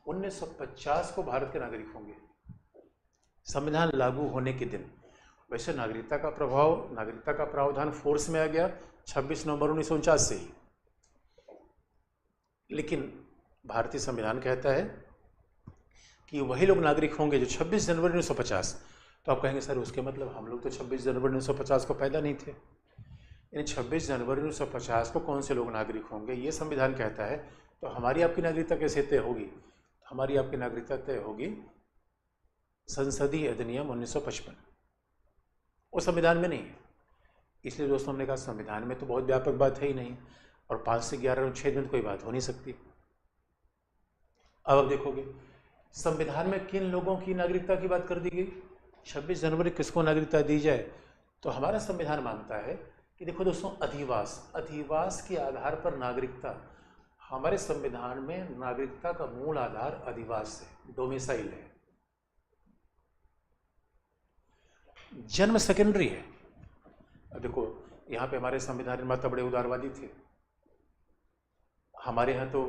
Speaker 1: 1950 को भारत के नागरिक होंगे, संविधान लागू होने के दिन। वैसे नागरिकता का प्रावधान फोर्स में आ गया 26 नवंबर 1949 से ही, लेकिन भारतीय संविधान कहता है कि वही लोग नागरिक होंगे जो 26 जनवरी 1950। तो आप कहेंगे सर उसके मतलब हम लोग तो 26 जनवरी 1950 को पैदा नहीं थे, यानी 26 जनवरी 1950 को कौन से लोग नागरिक होंगे ये संविधान कहता है। तो हमारी आपकी नागरिकता कैसे तय होगी? हमारी आपकी नागरिकता तय होगी संसदीय अधिनियम 1955, वो संविधान में नहीं है। इसलिए दोस्तों हमने कहा संविधान में तो बहुत व्यापक बात है ही नहीं, और 5 से 11 अनुच्छेद में तो कोई बात हो नहीं सकती। अब आप देखोगे संविधान में किन लोगों की नागरिकता की बात कर दी गई? 26 जनवरी किसको नागरिकता दी जाए? तो हमारा संविधान मानता है कि देखो दोस्तों, अधिवास के आधार पर नागरिकता, हमारे संविधान में नागरिकता का मूल आधार अधिवास है, डोमिसाइल है। जन्म सेकेंडरी है। अब देखो, यहाँ पे हमारे संविधान निर्माता बड़े उदारवादी थे। हमारे यहाँ तो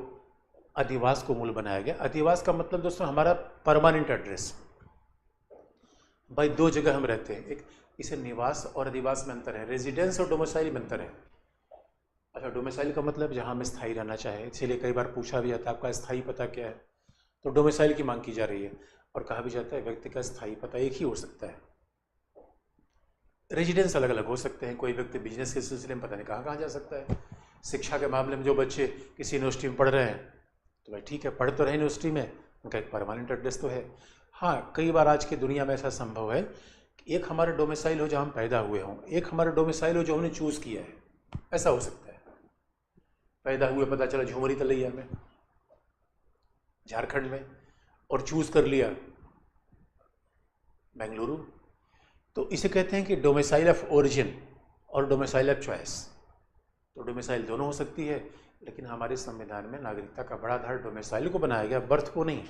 Speaker 1: अधिवास को मूल बनाया गया। अधिवास का मतलब दोस्तों हमारा परमानेंट एड्रेस। भाई दो जगह हम रहते हैं, एक इसे निवास और अधिवास में अंतर है, रेजिडेंस और डोमिसाइल में अंतर है। अच्छा, डोमिसाइल का मतलब जहाँ हम स्थायी रहना चाहें, इसीलिए कई बार पूछा भी जाता है आपका स्थायी पता क्या है, तो डोमिसाइल की मांग की जा रही है। और कहा भी जाता है व्यक्ति का स्थायी पता एक ही हो सकता है। रेजिडेंस अलग अलग हो सकते हैं। कोई व्यक्ति बिजनेस के सिलसिले में पता नहीं कहाँ कहाँ जा सकता है। शिक्षा के मामले में जो बच्चे किसी यूनिवर्सिटी में पढ़ रहे हैं, तो भाई ठीक है, पढ़ तो रहे यूनिवर्सिटी में, उनका एक परमानेंट एड्रेस तो है। हाँ, कई बार आज की दुनिया में ऐसा संभव है कि एक हमारा डोमिसाइल हो जहाँ हम पैदा हुए हों, एक हमारा डोमिसाइल हो जो हमने चूज़ किया है। ऐसा हो सकता है। पैदा हुए पता चला झुमरी तलैया में, झारखंड में, और चूज़ कर लिया बेंगलुरु, तो इसे कहते हैं कि डोमिसाइल ऑफ ओरिजिन और डोमिसाइल ऑफ चॉइस। तो डोमिसाइल दोनों हो सकती है, लेकिन हमारे संविधान में नागरिकता का बड़ा आधार डोमिसाइल को बनाया गया, बर्थ को नहीं।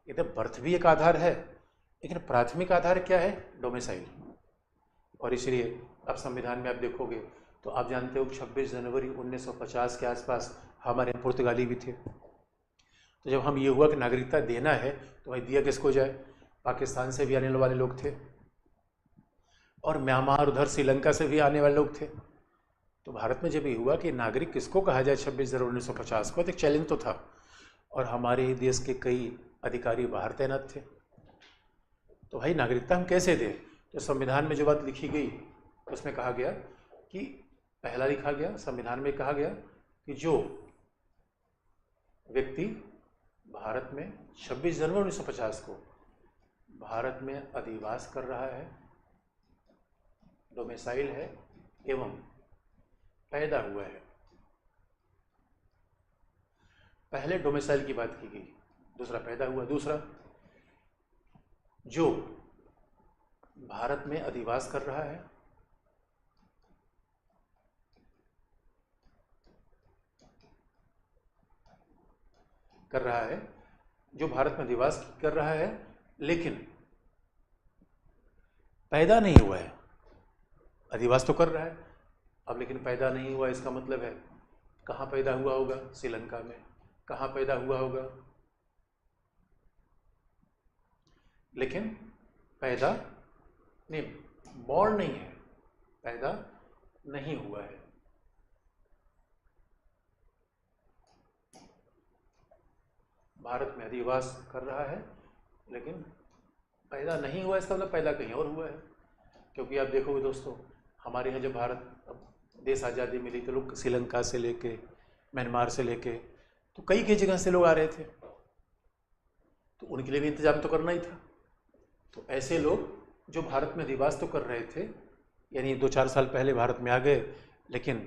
Speaker 1: इधर बर्थ भी एक आधार है, लेकिन प्राथमिक आधार क्या है? डोमिसाइल। और इसलिए अब संविधान में आप देखोगे तो आप जानते हो 26 जनवरी 1950 के आसपास हमारे यहाँ पुर्तगाली भी थे। तो जब हम ये हुआ कि नागरिकता देना है, तो भाई दिया किसको जाए? पाकिस्तान से भी आने वाले लोग थे, और म्यांमार, उधर श्रीलंका से भी आने वाले लोग थे। तो भारत में जब ये हुआ कि नागरिक किसको कहा जाए 26 जनवरी 1950 को, तो एक चैलेंज तो था। और हमारे ही देश के कई अधिकारी बाहर तैनात थे। तो भाई नागरिकता हम कैसे दें? तो संविधान में जो बात लिखी गई, उसमें कहा गया कि पहला लिखा गया, संविधान में कहा गया कि जो व्यक्ति भारत में 26 जनवरी 1950 को भारत में अधिवास कर रहा है, डोमिसाइल है एवं पैदा हुआ है। पहले डोमिसाइल की बात की गई, दूसरा पैदा हुआ। दूसरा, जो भारत में अधिवास कर रहा है, जो भारत में अधिवास कर रहा है लेकिन पैदा नहीं हुआ है। अधिवास तो कर रहा है अब, लेकिन पैदा नहीं हुआ। इसका मतलब है कहाँ पैदा हुआ होगा? श्रीलंका में। कहाँ पैदा हुआ होगा? लेकिन पैदा नहीं, बॉर्न नहीं है, पैदा नहीं हुआ है। भारत में अधिवास कर रहा है लेकिन पैदा नहीं हुआ, इसका मतलब पैदा कहीं और हुआ है। क्योंकि आप देखोगे दोस्तों, हमारे यहाँ जब भारत देश आज़ादी मिली तो लोग श्रीलंका से लेके, म्यांमार से लेके, तो कई जगह से लोग आ रहे थे, तो उनके लिए भी इंतजाम तो करना ही था। तो ऐसे लोग जो भारत में अधिवास तो कर रहे थे, यानी 2-4 साल पहले भारत में आ गए, लेकिन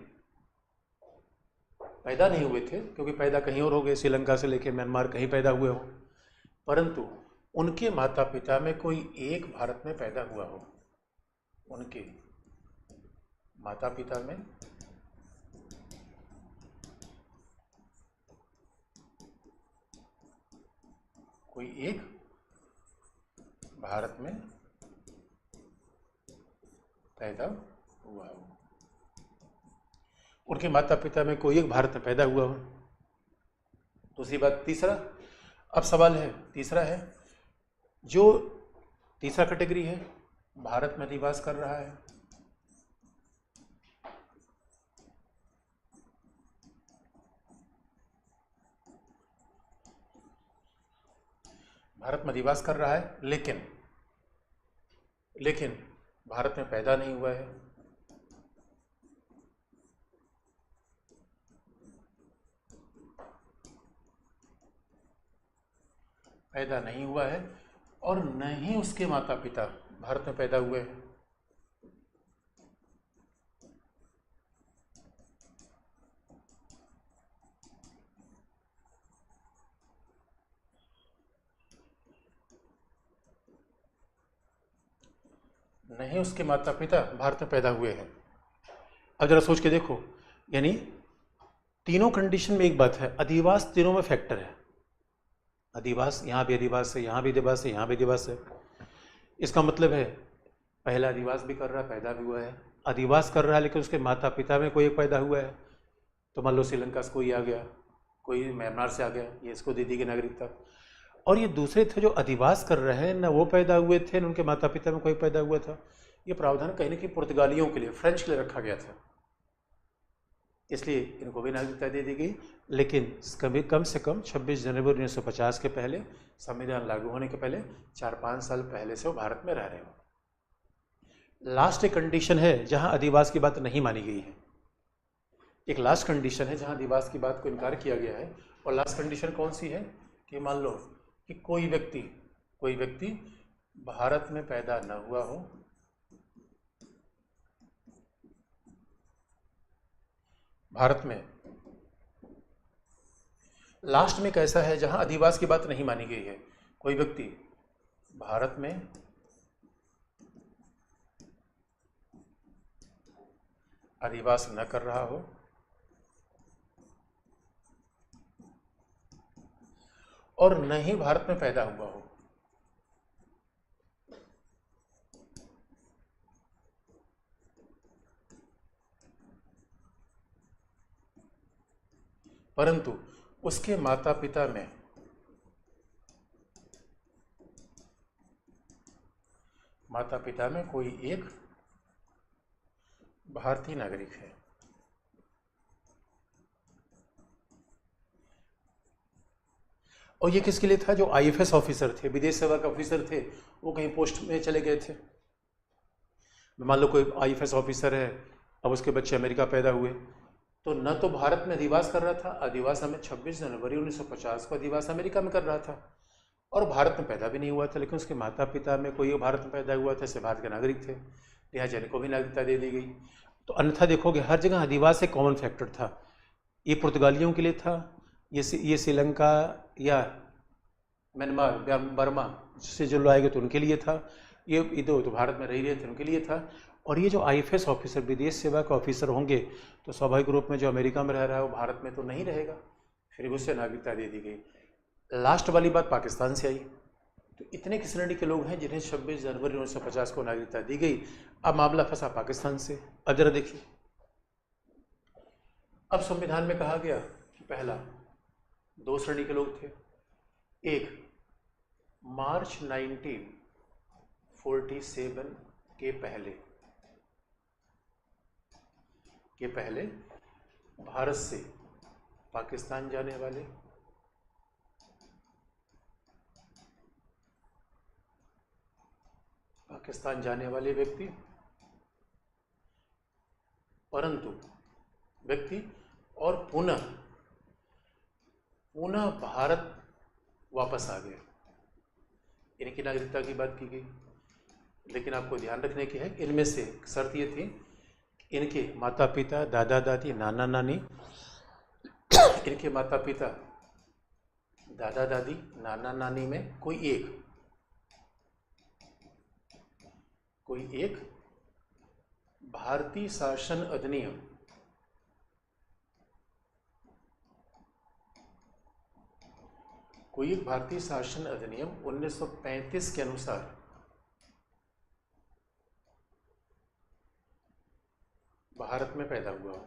Speaker 1: पैदा नहीं हुए थे, क्योंकि पैदा कहीं और हो गए, श्रीलंका से लेके म्यांमार कहीं पैदा हुए हो, परंतु उनके माता पिता में कोई एक भारत में पैदा हुआ हो, उनके माता पिता में कोई एक भारत में पैदा हुआ हो, उनके माता पिता में कोई एक भारत में पैदा हुआ हो। दूसरी बात, तीसरा, अब सवाल है, तीसरा है, जो तीसरा कैटेगरी है, भारत में अधिवास कर रहा है, भारत में अधिवास कर रहा है लेकिन भारत में पैदा नहीं हुआ है। पैदा नहीं हुआ है और न ही उसके माता पिता भारत में पैदा हुए हैं। नहीं उसके माता पिता भारत में पैदा हुए हैं। अब जरा सोच के देखो, यानी तीनों कंडीशन में एक बात है, अधिवास तीनों में फैक्टर है। अधिवास, यहाँ भी अधिवास है, यहाँ भी अधिवास है, यहाँ भी अधिवास है। इसका मतलब है पहला अधिवास भी कर रहा है, पैदा भी हुआ है, अधिवास कर रहा है, लेकिन उसके माता पिता में कोई एक पैदा हुआ है। तो मान लो श्रीलंका से कोई आ गया, कोई म्यांमार से आ गया, ये इसको दे दी गई नागरिकता। और ये दूसरे थे जो अधिवास कर रहे हैं, ना वो पैदा हुए थे, न उनके माता पिता में कोई पैदा हुआ था। ये प्रावधान कहीं ना कहीं पुर्तगालियों के लिए, फ्रेंच के लिए रखा गया था, इसलिए इनको भी नागरिकता दे दी गई। लेकिन कभी कम से कम 26 जनवरी 1950 के पहले, संविधान लागू होने के पहले 4-5 साल पहले से वो भारत में रह रहे हो। लास्ट एक कंडीशन है जहां अधिवास की बात नहीं मानी गई है। एक लास्ट कंडीशन है जहां अधिवास की बात को इनकार किया गया है। और लास्ट कंडीशन कौन सी है कि मान लो कि कोई व्यक्ति भारत में पैदा न हुआ हो, भारत में लास्ट में कैसा है जहां अधिवास की बात नहीं मानी गई है, कोई व्यक्ति भारत में अधिवास न कर रहा हो और न ही भारत में पैदा हुआ हो। परंतु उसके माता पिता में कोई एक भारतीय नागरिक है। और ये किसके लिए था? जो आईएफएस ऑफिसर थे, विदेश सेवा के ऑफिसर थे, वो कहीं पोस्ट में चले गए थे। मान लो कोई आईएफएस ऑफिसर है, अब उसके बच्चे अमेरिका पैदा हुए, तो न तो भारत में अधिवास कर रहा था, अधिवास हमें 26 जनवरी 1950 को अधिवास अमेरिका में कर रहा था, और भारत में पैदा भी नहीं हुआ था, लेकिन उसके माता पिता में कोई भारत में पैदा हुआ था, से भारत के नागरिक थे, लिहाजा इनको भी नागरिकता दे दी गई। तो अन्यथा देखोगे हर जगह अधिवास एक कॉमन फैक्टर था। ये पुर्तगालियों के लिए था, ये श्रीलंका या म्यांमार, बर्मा से जो लोग आएंगे तो उनके लिए था, ये इधर तो भारत में रह रहे थे उनके लिए था। और ये जो आईएफएस ऑफिसर, विदेश सेवा के ऑफिसर होंगे, तो स्वाभाविक रूप में जो अमेरिका में रह रहा है वो भारत में तो नहीं रहेगा, फिर उसे नागरिकता दे दी गई। लास्ट वाली बात पाकिस्तान से आई। तो इतने की श्रेणी के लोग हैं जिन्हें 26 जनवरी 1950 को नागरिकता दी गई। अब मामला फंसा पाकिस्तान से। अब जरा देखिए, अब संविधान में कहा गया कि पहला 2 श्रेणी के लोग थे। एक, मार्च 1947 के पहले भारत से पाकिस्तान जाने वाले व्यक्ति, और पुनः भारत वापस आ गए, इनकी नागरिकता की बात की गई। लेकिन आपको ध्यान रखने की है, इनमें से शर्त ये थी, इनके माता पिता, दादा दादी, नाना नानी, इनके माता पिता, दादा दादी, नाना नानी में कोई एक भारतीय शासन अधिनियम 1935 के अनुसार भारत में पैदा हुआ हो।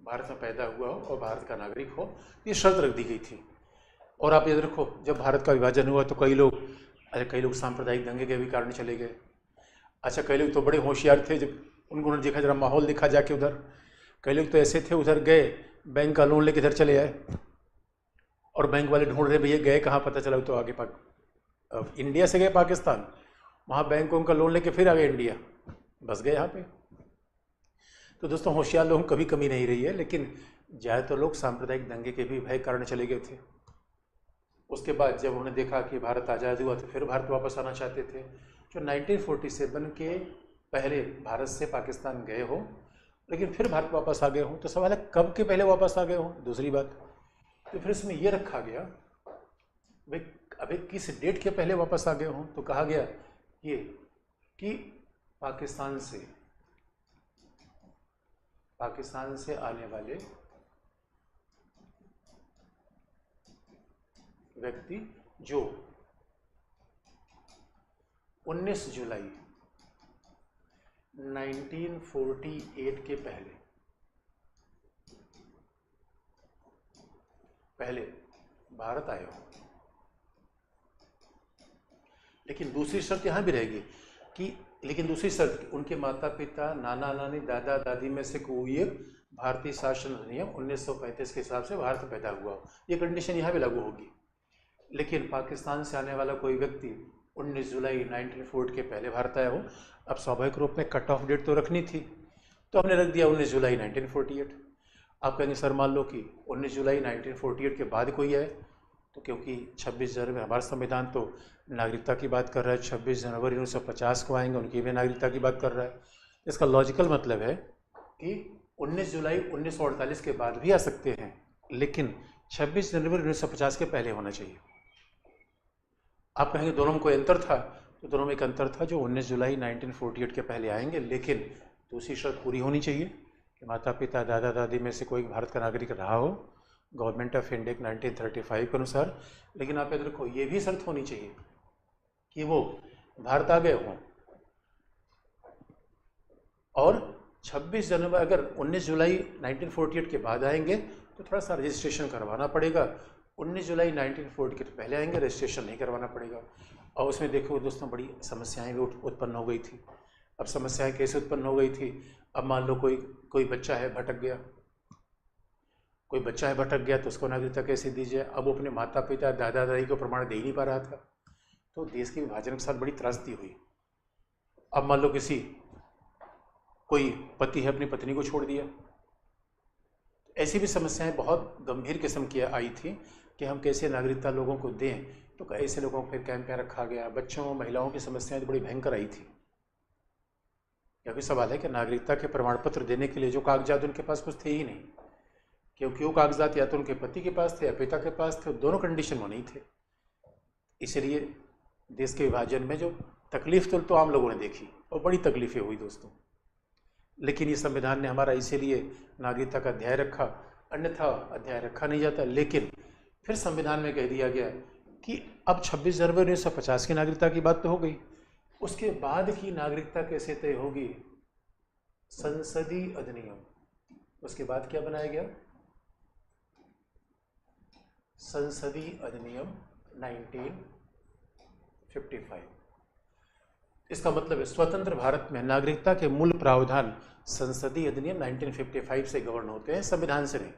Speaker 1: और भारत का नागरिक हो, ये शर्त रख दी गई थी। और आप याद रखो, जब भारत का विभाजन हुआ तो कई लोग सांप्रदायिक दंगे के भी कारण चले गए। अच्छा, कई लोग तो बड़े होशियार थे, जब उन्होंने देखा, जरा माहौल देखा जाके उधर, कई लोग तो ऐसे थे, उधर गए, बैंक का लोन लेके इधर चले आए, और बैंक वाले ढूंढ रहे भैया गए कहाँ, पता चला तो आगे इंडिया से गए पाकिस्तान, वहाँ बैंकों का लोन लेके फिर आ गए इंडिया, बस गए यहाँ पे। तो दोस्तों, होशियार लोगों कभी कमी नहीं रही है, लेकिन ज़्यादातर लोग सांप्रदायिक दंगे के भी भय कारण चले गए थे। उसके बाद जब उन्होंने देखा कि भारत आज़ाद हुआ तो फिर भारत वापस आना चाहते थे। जो 1947 के पहले भारत से पाकिस्तान गए हो, लेकिन फिर भारत वापस आ गए हो, तो सवाल है कब के पहले वापस आ गए हो, दूसरी बात। तो फिर इसमें यह रखा गया भाई, अभी किस डेट के पहले वापस आ गए हों, तो कहा गया ये कि पाकिस्तान से आने वाले व्यक्ति जो 19 जुलाई 1948 के पहले भारत आए हो। लेकिन दूसरी शर्त यहाँ भी रहेगी कि दूसरी शर्त उनके माता पिता, नाना नानी, दादा दादी में से कोई एक भारतीय शासन अधिनियम 1935 के हिसाब से भारत में पैदा हुआ हो। ये कंडीशन यहाँ भी लागू होगी। लेकिन पाकिस्तान से आने वाला कोई व्यक्ति 19 जुलाई 1940 के पहले भारत आया हो। अब स्वाभाविक रूप में कट ऑफ डेट तो रखनी थी, तो हमने रख दिया 19 जुलाई 1948। आप कहेंगे सर मान लो कि 19 जुलाई 1948 के बाद कोई आए, तो क्योंकि 26 जनवरी हमारा संविधान तो नागरिकता की बात कर रहा है, 26 जनवरी 1950 को आएंगे, उनकी भी नागरिकता की बात कर रहा है। इसका लॉजिकल मतलब है कि 19 जुलाई 1948 के बाद भी आ सकते हैं, लेकिन 26 जनवरी 1950 के पहले होना चाहिए। आप कहेंगे दोनों में कोई अंतर था, तो दोनों में एक अंतर था, जो 19 जुलाई 1948 के पहले आएंगे, लेकिन दूसरी शर्त पूरी होनी चाहिए कि माता पिता, दादा दादी में से कोई भारत का नागरिक रहा हो गवर्नमेंट ऑफ इंडिया 1935 के अनुसार। लेकिन आप याद रखो ये भी शर्त होनी चाहिए कि वो भारत आ गए हों, और 26 जनवरी अगर 19 जुलाई 1948 के बाद आएंगे तो थोड़ा सा रजिस्ट्रेशन करवाना पड़ेगा। 19 जुलाई 1940 के पहले आएंगे, रजिस्ट्रेशन नहीं करवाना पड़ेगा। और उसमें देखो दोस्तों बड़ी समस्याएं भी उत्पन्न हो गई थी। अब समस्याएं कैसे उत्पन्न हो गई थी? अब मान लो कोई बच्चा है भटक गया, तो उसको नागरिकता कैसे दीजिए? अब वो अपने माता पिता, दादा दादी को प्रमाण दे ही नहीं पा रहा था, तो देश के विभाजन के साथ बड़ी त्रासदी हुई। अब मान लो कोई पति है अपनी पत्नी को छोड़ दिया, ऐसी भी समस्याएं बहुत गंभीर किस्म की आई थी कि हम कैसे नागरिकता लोगों को दें। तो ऐसे लोगों को फिर कैंप में रखा गया। बच्चों महिलाओं की समस्याएं तो बड़ी भयंकर आई थी। यह भी सवाल है कि नागरिकता के प्रमाण पत्र देने के लिए जो कागजात उनके पास कुछ थे ही नहीं, क्योंकि वो कागजात या तो उनके पति के पास थे या पिता के पास थे, दोनों कंडीशन में नहीं थे। इसलिए देश के विभाजन में जो तकलीफ तो आम लोगों ने देखी और बड़ी तकलीफें हुई दोस्तों। लेकिन ये संविधान ने हमारा इसीलिए नागरिकता का अध्याय रखा, अन्यथा अध्याय रखा नहीं जाता। लेकिन फिर संविधान में कह दिया गया कि अब 26 जनवरी 1950 की नागरिकता की बात तो हो गई, उसके बाद की नागरिकता कैसे तय होगी? संसदीय अधिनियम। उसके बाद क्या बनाया गया? संसदीय अधिनियम 1955। इसका मतलब है स्वतंत्र भारत में नागरिकता के मूल प्रावधान संसदीय अधिनियम 1955 से गवर्न होते हैं, संविधान से नहीं।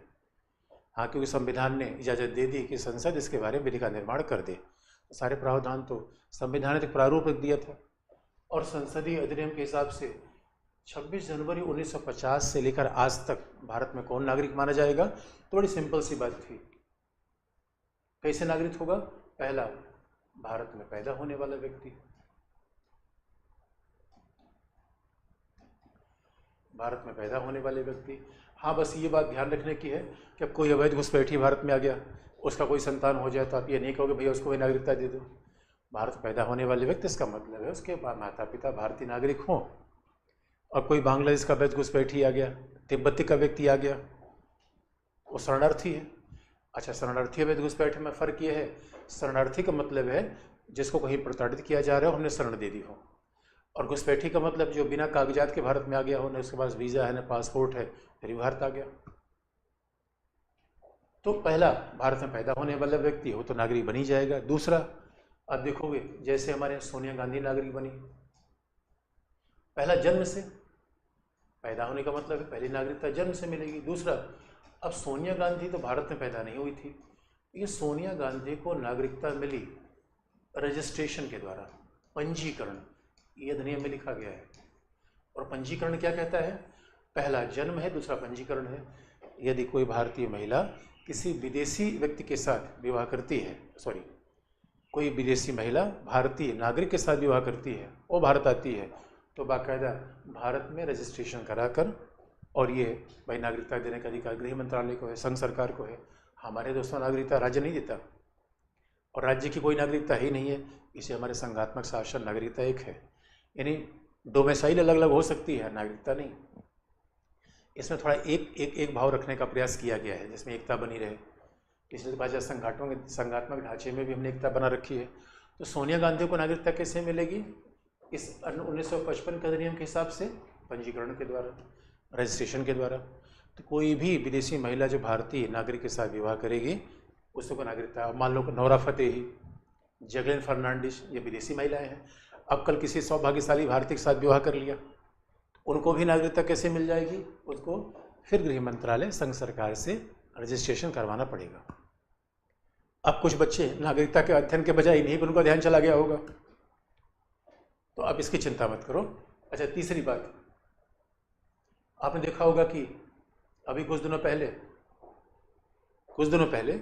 Speaker 1: हाँ, क्योंकि संविधान ने इजाज़त दे दी कि संसद इसके बारे में विधि का निर्माण कर दे, तो सारे प्रावधान तो संविधान ने प्रारूप रख दिया था। और संसदीय अधिनियम के हिसाब से 26 जनवरी 1950 से लेकर आज तक भारत में कौन नागरिक माना जाएगा? तो बड़ी सिंपल सी बात थी। कैसे नागरिक होगा? पहला, भारत में पैदा होने वाला व्यक्ति, भारत में पैदा होने वाले व्यक्ति। हाँ, बस ये बात ध्यान रखने की है कि अब कोई अवैध घुसपैठी भारत में आ गया, उसका कोई संतान हो जाए, तो आप ये नहीं कहोगे भैया उसको भी नागरिकता दे दो। भारत पैदा होने वाले व्यक्ति, इसका मतलब है उसके माता पिता भारतीय नागरिक हों। और कोई बांग्लादेश का अवैध घुसपैठी आ गया, तिब्बती का व्यक्ति आ गया, वो शरणार्थी है। अच्छा, शरणार्थी अवैध घुसपैठी में फ़र्क ये है, शरणार्थी का मतलब है जिसको कहीं प्रताड़ित किया जा रहा हो, हमने शरण दे दी हो। और घुसपैठी का मतलब जो बिना कागजात के भारत में आ गया हो, न उसके पास वीज़ा है न पासपोर्ट है, फिर भारत आ गया। तो पहला, भारत में पैदा होने वाला व्यक्ति हो तो नागरिक बनी जाएगा। दूसरा, आप देखोगे जैसे हमारे सोनिया गांधी नागरिक बनी, पहला जन्म से, पैदा होने का मतलब है पहली नागरिकता जन्म से मिलेगी। दूसरा, अब सोनिया गांधी तो भारत में पैदा नहीं हुई थी, ये सोनिया गांधी को नागरिकता मिली रजिस्ट्रेशन के द्वारा, पंजीकरण, ये अधिनियम में लिखा गया है। और पंजीकरण क्या कहता है? पहला जन्म है, दूसरा पंजीकरण है। यदि कोई भारतीय महिला किसी विदेशी व्यक्ति के साथ विवाह करती है, कोई विदेशी महिला भारतीय नागरिक के साथ विवाह करती है, वो भारत आती है, तो बाकायदा भारत में रजिस्ट्रेशन कराकर, और ये भाई नागरिकता देने का अधिकार गृह मंत्रालय को है, संघ सरकार को है। हमारे दोस्तों नागरिकता राज्य नहीं देता, और राज्य की कोई नागरिकता ही नहीं है, इसे हमारे संघात्मक शासन नागरिकता एक है। यानी डोमेसाइल अलग अलग हो सकती है, नागरिकता नहीं। इसमें थोड़ा एक भाव रखने का प्रयास किया गया है जिसमें एकता बनी रहे। पिछले भाषा संघात्मक ढांचे में भी हमने एकता बना रखी है। तो सोनिया गांधी को नागरिकता कैसे मिलेगी? इस 1955 के अधिनियम के हिसाब से पंजीकरण के द्वारा, रजिस्ट्रेशन के द्वारा। तो कोई भी विदेशी महिला जो भारतीय नागरिक के साथ विवाह करेगी उसको नागरिकता, मान लो नोरा फतेही, जैकलिन फर्नांडिस, ये विदेशी महिलाएं हैं। अब कल किसी सौभाग्यशाली भारतीय के साथ विवाह कर लिया, उनको भी नागरिकता कैसे मिल जाएगी? उसको फिर गृह मंत्रालय संघ सरकार से रजिस्ट्रेशन करवाना पड़ेगा। अब कुछ बच्चे नागरिकता के अध्ययन के बजाय इन्हीं पर उनका ध्यान चला गया होगा, तो आप इसकी चिंता मत करो। अच्छा, तीसरी बात, आपने देखा होगा कि अभी कुछ दिनों पहले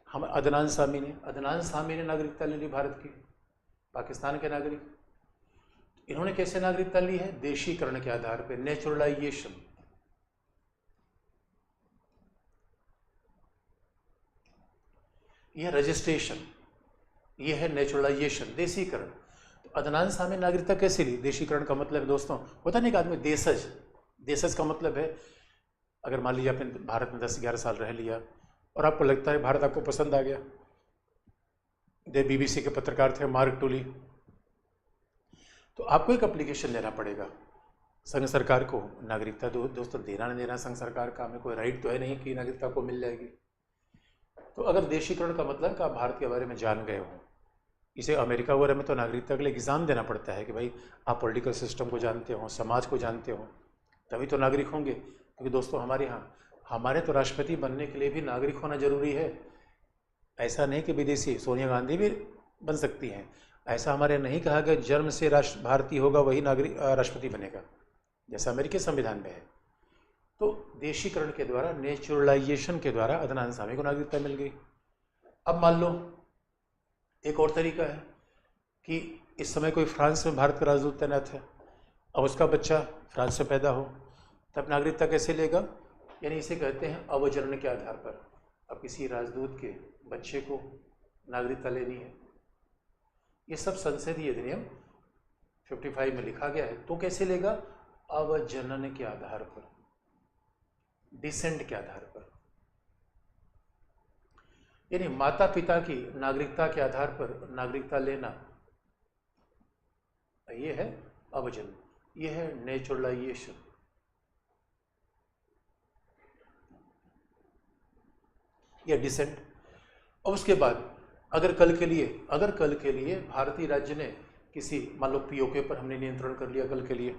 Speaker 1: हम अदनान सामी ने नागरिकता ले ली भारत की, पाकिस्तान के नागरिक। इन्होंने कैसे नागरिकता ली है? देशीकरण के आधार पर, नेचुरलाइजेशन। यह रजिस्ट्रेशन, यह है नेचुरलाइजेशन, देशीकरण। तो अदनान सामी नागरिकता कैसे ली? देशीकरण का मतलब है दोस्तों, होता नहीं कि आदमी देशज का मतलब है, अगर मान लीजिए आपने भारत में 10-11 साल रह लिया और आपको लगता है भारत आपको पसंद आ गया। BBC के पत्रकार थे मार्क टूली, तो आपको एक एप्लीकेशन लेना पड़ेगा संघ सरकार को। नागरिकता दोस्तों देना नहीं देना संघ सरकार का, हमें कोई राइट तो है नहीं कि नागरिकता को मिल जाएगी। तो अगर देशीकरण का मतलब कि आप भारत के बारे में जान गए हो, इसे अमेरिका वगैरह में तो नागरिकता के लिए एग्ज़ाम देना पड़ता है कि भाई आप पॉलिटिकल सिस्टम को जानते हो, समाज को जानते हो, तभी तो नागरिक होंगे। क्योंकि दोस्तों हमारे तो राष्ट्रपति बनने के लिए भी नागरिक होना जरूरी है। ऐसा नहीं कि विदेशी, सोनिया गांधी भी बन सकती हैं। ऐसा हमारे नहीं कहा कि जन्म से भारतीय होगा वही नागरिक राष्ट्रपति बनेगा, जैसा अमेरिकी संविधान में है। तो देशीकरण के द्वारा, नेचुरलाइजेशन के द्वारा अदनान सामी को नागरिकता मिल गई। अब मान लो एक और तरीका है कि इस समय कोई फ्रांस में भारत का राजदूत तैनात है, अब उसका बच्चा फ्रांस में पैदा हो, तब नागरिकता कैसे लेगा? यानी इसे कहते हैं अवजनन के आधार पर। अब किसी राजदूत के बच्चे को नागरिकता लेनी है, ये सब संसदीय अधिनियम 55 में लिखा गया है। तो कैसे लेगा? अवजनन के आधार पर, डिसेंट के आधार पर। यानी माता पिता की नागरिकता के आधार पर नागरिकता लेना, ये है अवजनन, ये है नेचुरलाइजेशन। या डिसेंट। और उसके बाद अगर कल के लिए भारतीय राज्य ने किसी, मान लो पीओके पर हमने नियंत्रण कर लिया कल के लिए,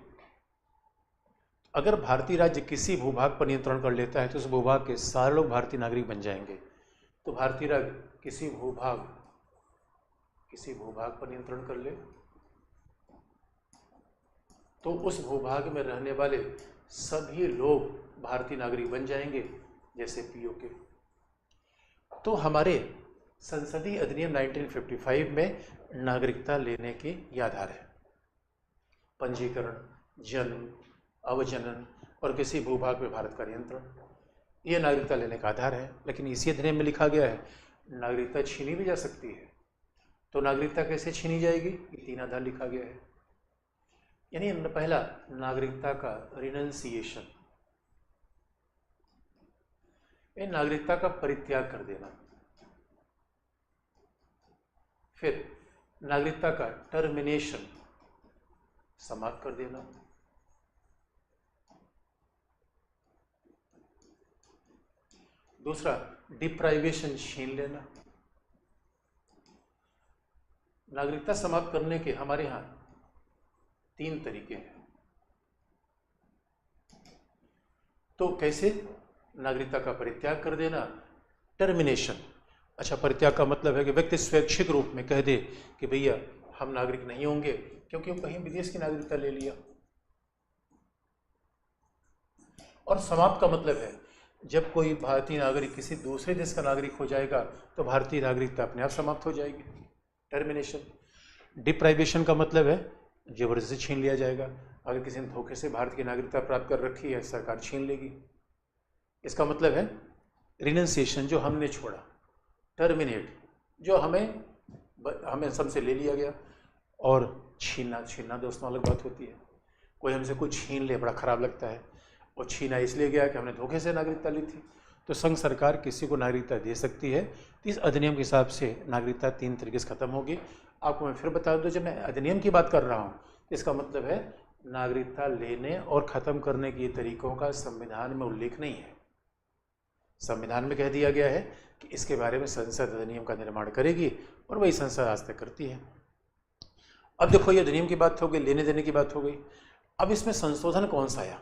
Speaker 1: अगर भारतीय राज्य किसी भूभाग पर नियंत्रण कर लेता है तो उस भूभाग के सारे लोग भारतीय नागरिक बन जाएंगे। तो भारतीय राज्य किसी भूभाग पर नियंत्रण कर ले तो उस भूभाग में रहने वाले सभी लोग भारतीय नागरिक बन जाएंगे, जैसे पीओके। तो हमारे संसदीय अधिनियम 1955 में नागरिकता लेने के ये आधार है: पंजीकरण, जन्म, अवजनन और किसी भूभाग में भारत का नियंत्रण। ये नागरिकता लेने का आधार है। लेकिन इसी अधिनियम में लिखा गया है नागरिकता छीनी भी जा सकती है। तो नागरिकता कैसे छीनी जाएगी? ये 3 आधार लिखा गया है। यानी पहला, नागरिकता का रिनंसिएशन, नागरिकता का परित्याग कर देना। फिर नागरिकता का टर्मिनेशन, समाप्त कर देना। दूसरा, डिप्राइवेशन, छीन लेना। नागरिकता समाप्त करने के हमारे यहाँ 3 तरीके हैं। तो कैसे? नागरिकता का परित्याग कर देना, टर्मिनेशन। अच्छा, परित्याग का मतलब है कि व्यक्ति स्वैच्छिक रूप में कह दे कि भैया हम नागरिक नहीं होंगे क्योंकि वो कहीं विदेश की नागरिकता ले लिया। और समाप्त का मतलब है जब कोई भारतीय नागरिक किसी दूसरे देश का नागरिक हो जाएगा तो भारतीय नागरिकता अपने आप समाप्त हो जाएगी, टर्मिनेशन। डिप्राइवेशन का मतलब है जबरदस्ती छीन लिया जाएगा। अगर किसी ने धोखे से भारत की नागरिकता प्राप्त कर रखी है, सरकार छीन लेगी। इसका मतलब है रिनंसिएशन, जो हमने छोड़ा, टर्मिनेट, जो हमें हमें हमसे ले लिया गया। और छीनना दोस्तों अलग बात होती है। कोई हमसे कुछ छीन ले बड़ा ख़राब लगता है, और छीना इसलिए गया कि हमने धोखे से नागरिकता ली थी। तो संघ सरकार किसी को नागरिकता दे सकती है। तो इस अधिनियम के हिसाब से नागरिकता 3 तरीके से ख़त्म होगी। आपको मैं फिर बता दूं, जब मैं अधिनियम की बात कर रहा हूँ तो इसका मतलब है नागरिकता लेने और ख़त्म करने के तरीकों का संविधान में उल्लेख नहीं है। संविधान में कह दिया गया है कि इसके बारे में संसद अधिनियम का निर्माण करेगी, और वही संसद आज तक करती है। अब देखो, ये अधिनियम की बात हो गई, लेने देने की बात हो गई। अब इसमें संशोधन कौन सा आया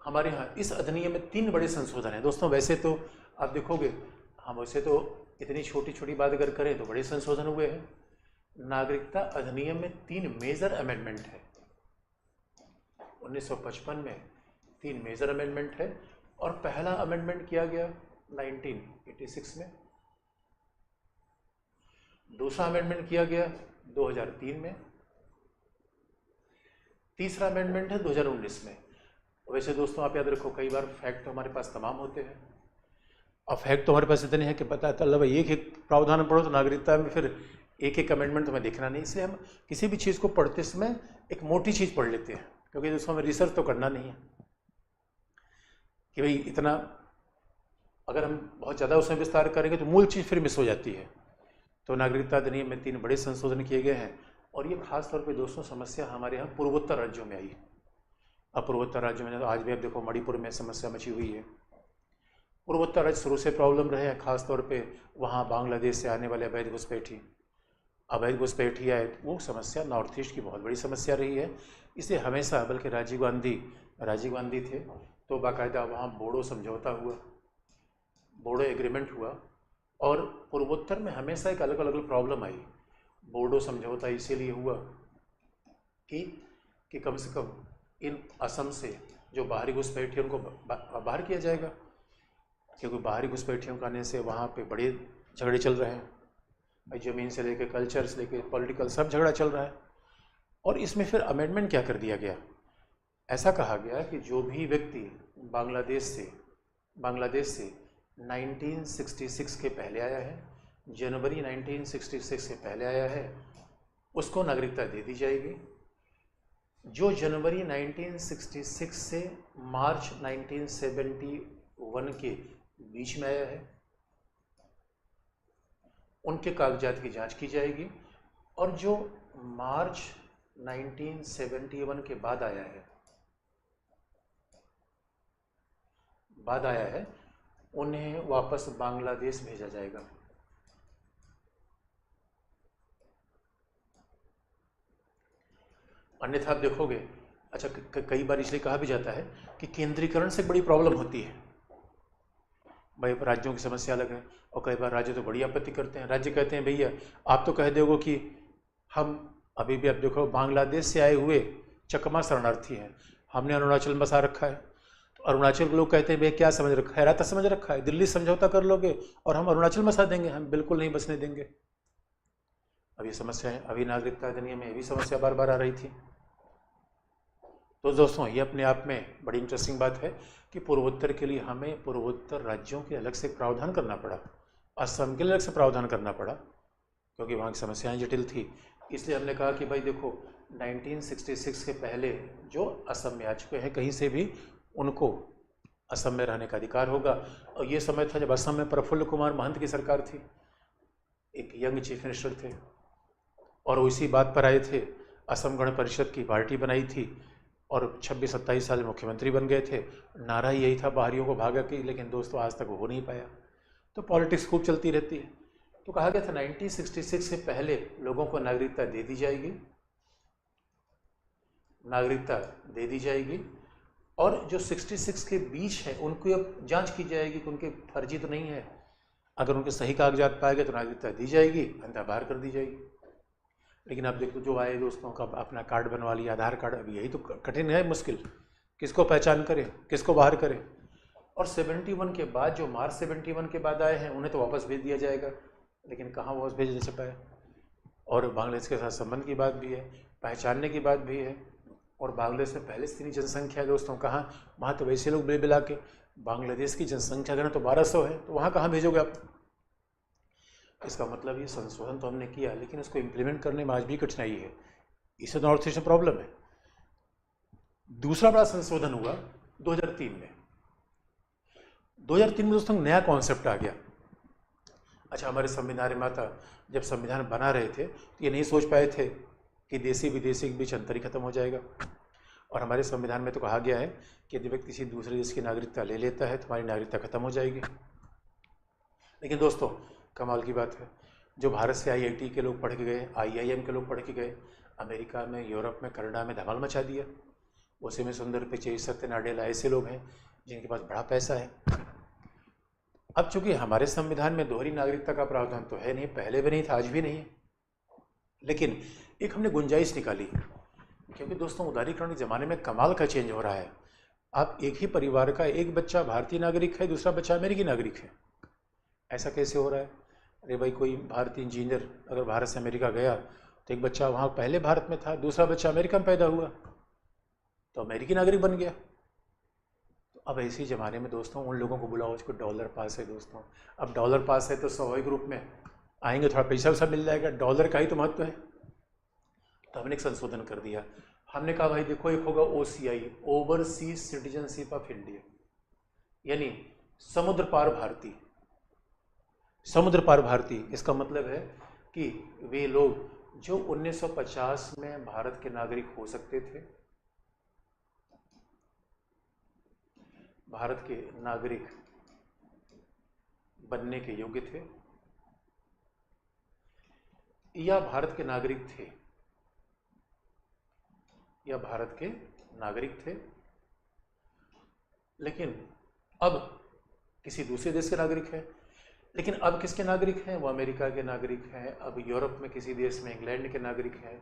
Speaker 1: हमारे यहाँ? इस अधिनियम में 3 बड़े संशोधन हैं दोस्तों। वैसे तो आप देखोगे, हम वैसे तो इतनी छोटी छोटी बात अगर करें तो बड़े संशोधन हुए हैं। नागरिकता अधिनियम में 3 मेजर अमेंडमेंट है। 1955 में 3 मेजर अमेंडमेंट है, और पहला अमेंडमेंट किया गया 1986 में, दूसरा अमेंडमेंट किया गया 2003 में, तीसरा अमेंडमेंट है 2019 में। वैसे दोस्तों आप याद रखो, कई बार फैक्ट तो हमारे पास तमाम होते हैं। अब फैक्ट तो हमारे पास इतने हैं कि पता चल भाई एक एक प्रावधान पढ़ो तो नागरिकता में फिर एक एक अमेंडमेंट तो हमें देखना नहीं। इसलिए हम किसी भी चीज़ को पढ़ते समय एक मोटी चीज़ पढ़ लेते हैं, क्योंकि दोस्तों हमें रिसर्च तो करना नहीं है कि भाई इतना, अगर हम बहुत ज़्यादा उसमें विस्तार करेंगे तो मूल चीज़ फिर मिस हो जाती है। तो नागरिकता अधिनियम में 3 बड़े संशोधन किए गए हैं, और ये खास तौर पे दोस्तों समस्या हमारे यहाँ पूर्वोत्तर राज्यों में आई। अब पूर्वोत्तर राज्यों में तो आज भी अब देखो मणिपुर में समस्या मची हुई है। पूर्वोत्तर राज्य शुरू से प्रॉब्लम रहे हैं, खास तौर पे वहाँ बांग्लादेश से आने वाले अवैध घुसपैठी आए, वो समस्या नॉर्थ ईस्ट की बहुत बड़ी समस्या रही है। इसलिए हमेशा, बल्कि राजीव गांधी थे तो बाकायदा वहाँ बोडो समझौता हुआ, बोडो एग्रीमेंट हुआ, और पूर्वोत्तर में हमेशा एक अलग अलग प्रॉब्लम आई। बोडो समझौता इसीलिए हुआ कि कम से कम इन असम से जो बाहरी घुसपैठियों को बाहर किया जाएगा, क्योंकि बाहरी घुसपैठियों के आने से वहाँ पे बड़े झगड़े चल रहे हैं भाई, ज़मीन से लेकर कल्चर से लेकर पॉलिटिकल सब झगड़ा चल रहा है। और इसमें फिर अमेंडमेंट क्या कर दिया गया, ऐसा कहा गया कि जो भी व्यक्ति बांग्लादेश से 1966 के पहले आया है, जनवरी 1966 से पहले आया है, उसको नागरिकता दे दी जाएगी। जो जनवरी 1966 से मार्च 1971 के बीच में आया है, उनके कागजात की जांच की जाएगी। और जो मार्च 1971 के बाद आया है उन्हें वापस बांग्लादेश भेजा जाएगा। अन्यथा आप देखोगे, अच्छा कई बार इसलिए कहा भी जाता है कि केंद्रीकरण से बड़ी प्रॉब्लम होती है भाई, राज्यों की समस्या अलग है। और कई बार राज्य तो बड़ी आपत्ति करते हैं। राज्य कहते हैं भैया आप तो कह दोगे कि हम अभी भी, आप देखो बांग्लादेश से आए हुए चकमा शरणार्थी हैं, हमने अरुणाचल में बसा रखा है। तो अरुणाचल के लोग कहते हैं भैया क्या समझ रखा है, राता समझ रखा है, दिल्ली समझौता कर लोगे और हम अरुणाचल में बसा देंगे, हम बिल्कुल नहीं बसने देंगे। अब ये समस्या है, अभी नागरिकता अधिनियम में ये भी समस्या बार बार आ रही थी। तो दोस्तों ये अपने आप में बड़ी इंटरेस्टिंग बात है कि पूर्वोत्तर के लिए हमें पूर्वोत्तर राज्यों के अलग से प्रावधान करना पड़ा, असम के लिए अलग से प्रावधान करना पड़ा, क्योंकि वहाँ की समस्याएं जटिल थी। इसलिए हमने कहा कि भाई देखो 1966 के पहले जो असम में आ चुके हैं कहीं से भी, उनको असम में रहने का अधिकार होगा। और ये समय था जब असम में प्रफुल्ल कुमार महंत की सरकार थी, एक यंग चीफ मिनिस्टर थे, और उसी बात पर आए थे। असम गण परिषद की पार्टी बनाई थी और 26-27 साल मुख्यमंत्री बन गए थे। नारा यही था बाहरियों को भागा के, लेकिन दोस्तों आज तक हो नहीं पाया। तो पॉलिटिक्स खूब चलती रहती है। तो कहा गया था 1966 से पहले लोगों को नागरिकता दे दी जाएगी, और जो 66 के बीच है उनको अब जांच की जाएगी कि उनके फर्जी तो नहीं है। अगर उनके सही कागजात पाए गए तो नागरिकता दी जाएगी, अन्यथा बाहर कर दी जाएगी। लेकिन आप देखो जो आए दोस्तों का अपना कार्ड बनवा लिया, आधार कार्ड, अभी यही तो कठिन है, मुश्किल, किसको पहचान करें, किसको बाहर करें। और 71 के बाद, जो मार्च 71 के बाद आए हैं उन्हें तो वापस भेज दिया जाएगा, लेकिन कहाँ वापस भेज नहीं पाए। और बांग्लादेश के साथ संबंध की बात भी है, पहचानने की बात भी है। और बांग्लादेश में पहले से इतनी जनसंख्या है दोस्तों, कहाँ, वहाँ तो वैसे लोग बिल बिला के, बांग्लादेश की जनसंख्या अगर तो 1200 है, तो वहाँ कहाँ भेजोगे आप। इसका मतलब ये संशोधन तो हमने किया, लेकिन इसको इम्प्लीमेंट करने में आज भी कठिनाई है। इससे नॉर्थ ईस्ट में प्रॉब्लम है। दूसरा बड़ा संशोधन हुआ 2003 में। 2003 में दोस्तों नया कॉन्सेप्ट आ गया। अच्छा, हमारे संविधान निर्माता जब संविधान बना रहे थे तो ये नहीं सोच पाए थे कि देसी विदेशी के बीच अंतर ही खत्म हो जाएगा। और हमारे संविधान में तो कहा गया है कि यदि व्यक्ति किसी दूसरे देश की नागरिकता ले लेता है तो हमारी नागरिकता खत्म हो जाएगी। लेकिन दोस्तों कमाल की बात है, जो भारत से IIT के लोग पढ़ के गए, IIM के लोग पढ़ के गए, अमेरिका में, यूरोप में, कनाडा में धमाल मचा दिया। उसी में सुंदर पिचई, सत्य नाडेला ऐसे लोग हैं जिनके पास बड़ा पैसा है। अब चूंकि हमारे संविधान में दोहरी नागरिकता का प्रावधान तो है नहीं, पहले भी नहीं था, आज भी नहीं है, लेकिन एक हमने गुंजाइश निकाली, क्योंकि दोस्तों उदारीकरण के ज़माने में कमाल का चेंज हो रहा है। आप एक ही परिवार का एक बच्चा भारतीय नागरिक है, दूसरा बच्चा अमेरिकी नागरिक है। ऐसा कैसे हो रहा है? अरे भाई, कोई भारतीय इंजीनियर अगर भारत से अमेरिका गया तो एक बच्चा वहाँ पहले भारत में था, दूसरा बच्चा अमेरिका में पैदा हुआ तो अमेरिकी नागरिक बन गया। तो अब ऐसे ज़माने में दोस्तों उन लोगों को बुलाओ जिसको डॉलर पास है। दोस्तों अब डॉलर पास है तो स्वाभाविक रूप में आएंगे, थोड़ा पैसा वैसा मिल जाएगा, डॉलर का ही तो महत्व है। तो हमने एक संशोधन कर दिया। हमने कहा भाई देखो, एक होगा OCI, overseas citizenship of India, यानी समुद्र पार भारतीय। समुद्र पार भारतीय इसका मतलब है कि वे लोग जो 1950 में भारत के नागरिक हो सकते थे, भारत के नागरिक बनने के योग्य थे, या भारत के नागरिक थे, या भारत के नागरिक थे, लेकिन अब किसी दूसरे देश के नागरिक है। लेकिन अब किसके नागरिक हैं? वो अमेरिका के नागरिक हैं। अब यूरोप में किसी देश में इंग्लैंड के नागरिक हैं।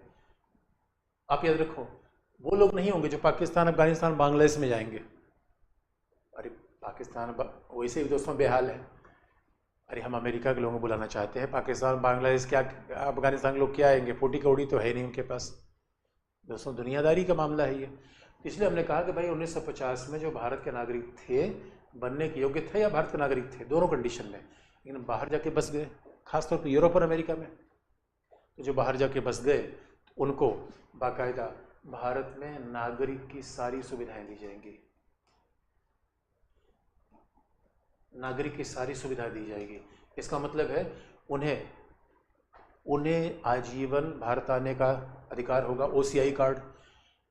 Speaker 1: आप याद रखो, वो लोग नहीं होंगे जो पाकिस्तान, अफगानिस्तान, बांग्लादेश में जाएंगे। अरे पाकिस्तान वैसे भी दोस्तों बेहाल है। अरे हम अमेरिका के लोगों को बुलाना चाहते हैं, पाकिस्तान, बांग्लादेश, क्या अफगानिस्तान के लोग क्या आएंगे? फूटी कौड़ी तो है नहीं उनके पास। दोस्तों दुनियादारी का मामला है ये। इसलिए हमने कहा कि भाई 1950 में जो भारत के नागरिक थे, बनने के योग्य थे या भारत के नागरिक थे, दोनों कंडीशन में, लेकिन बाहर जाके बस गए, खासतौर पर यूरोप और अमेरिका में। तो जो बाहर जाके बस गए तो उनको बाकायदा भारत में नागरिक की सारी सुविधाएं दी जाएंगी। नागरिक की सारी सुविधा दी जाएगी। इसका मतलब है उन्हें आजीवन भारत आने का अधिकार होगा, OCI कार्ड।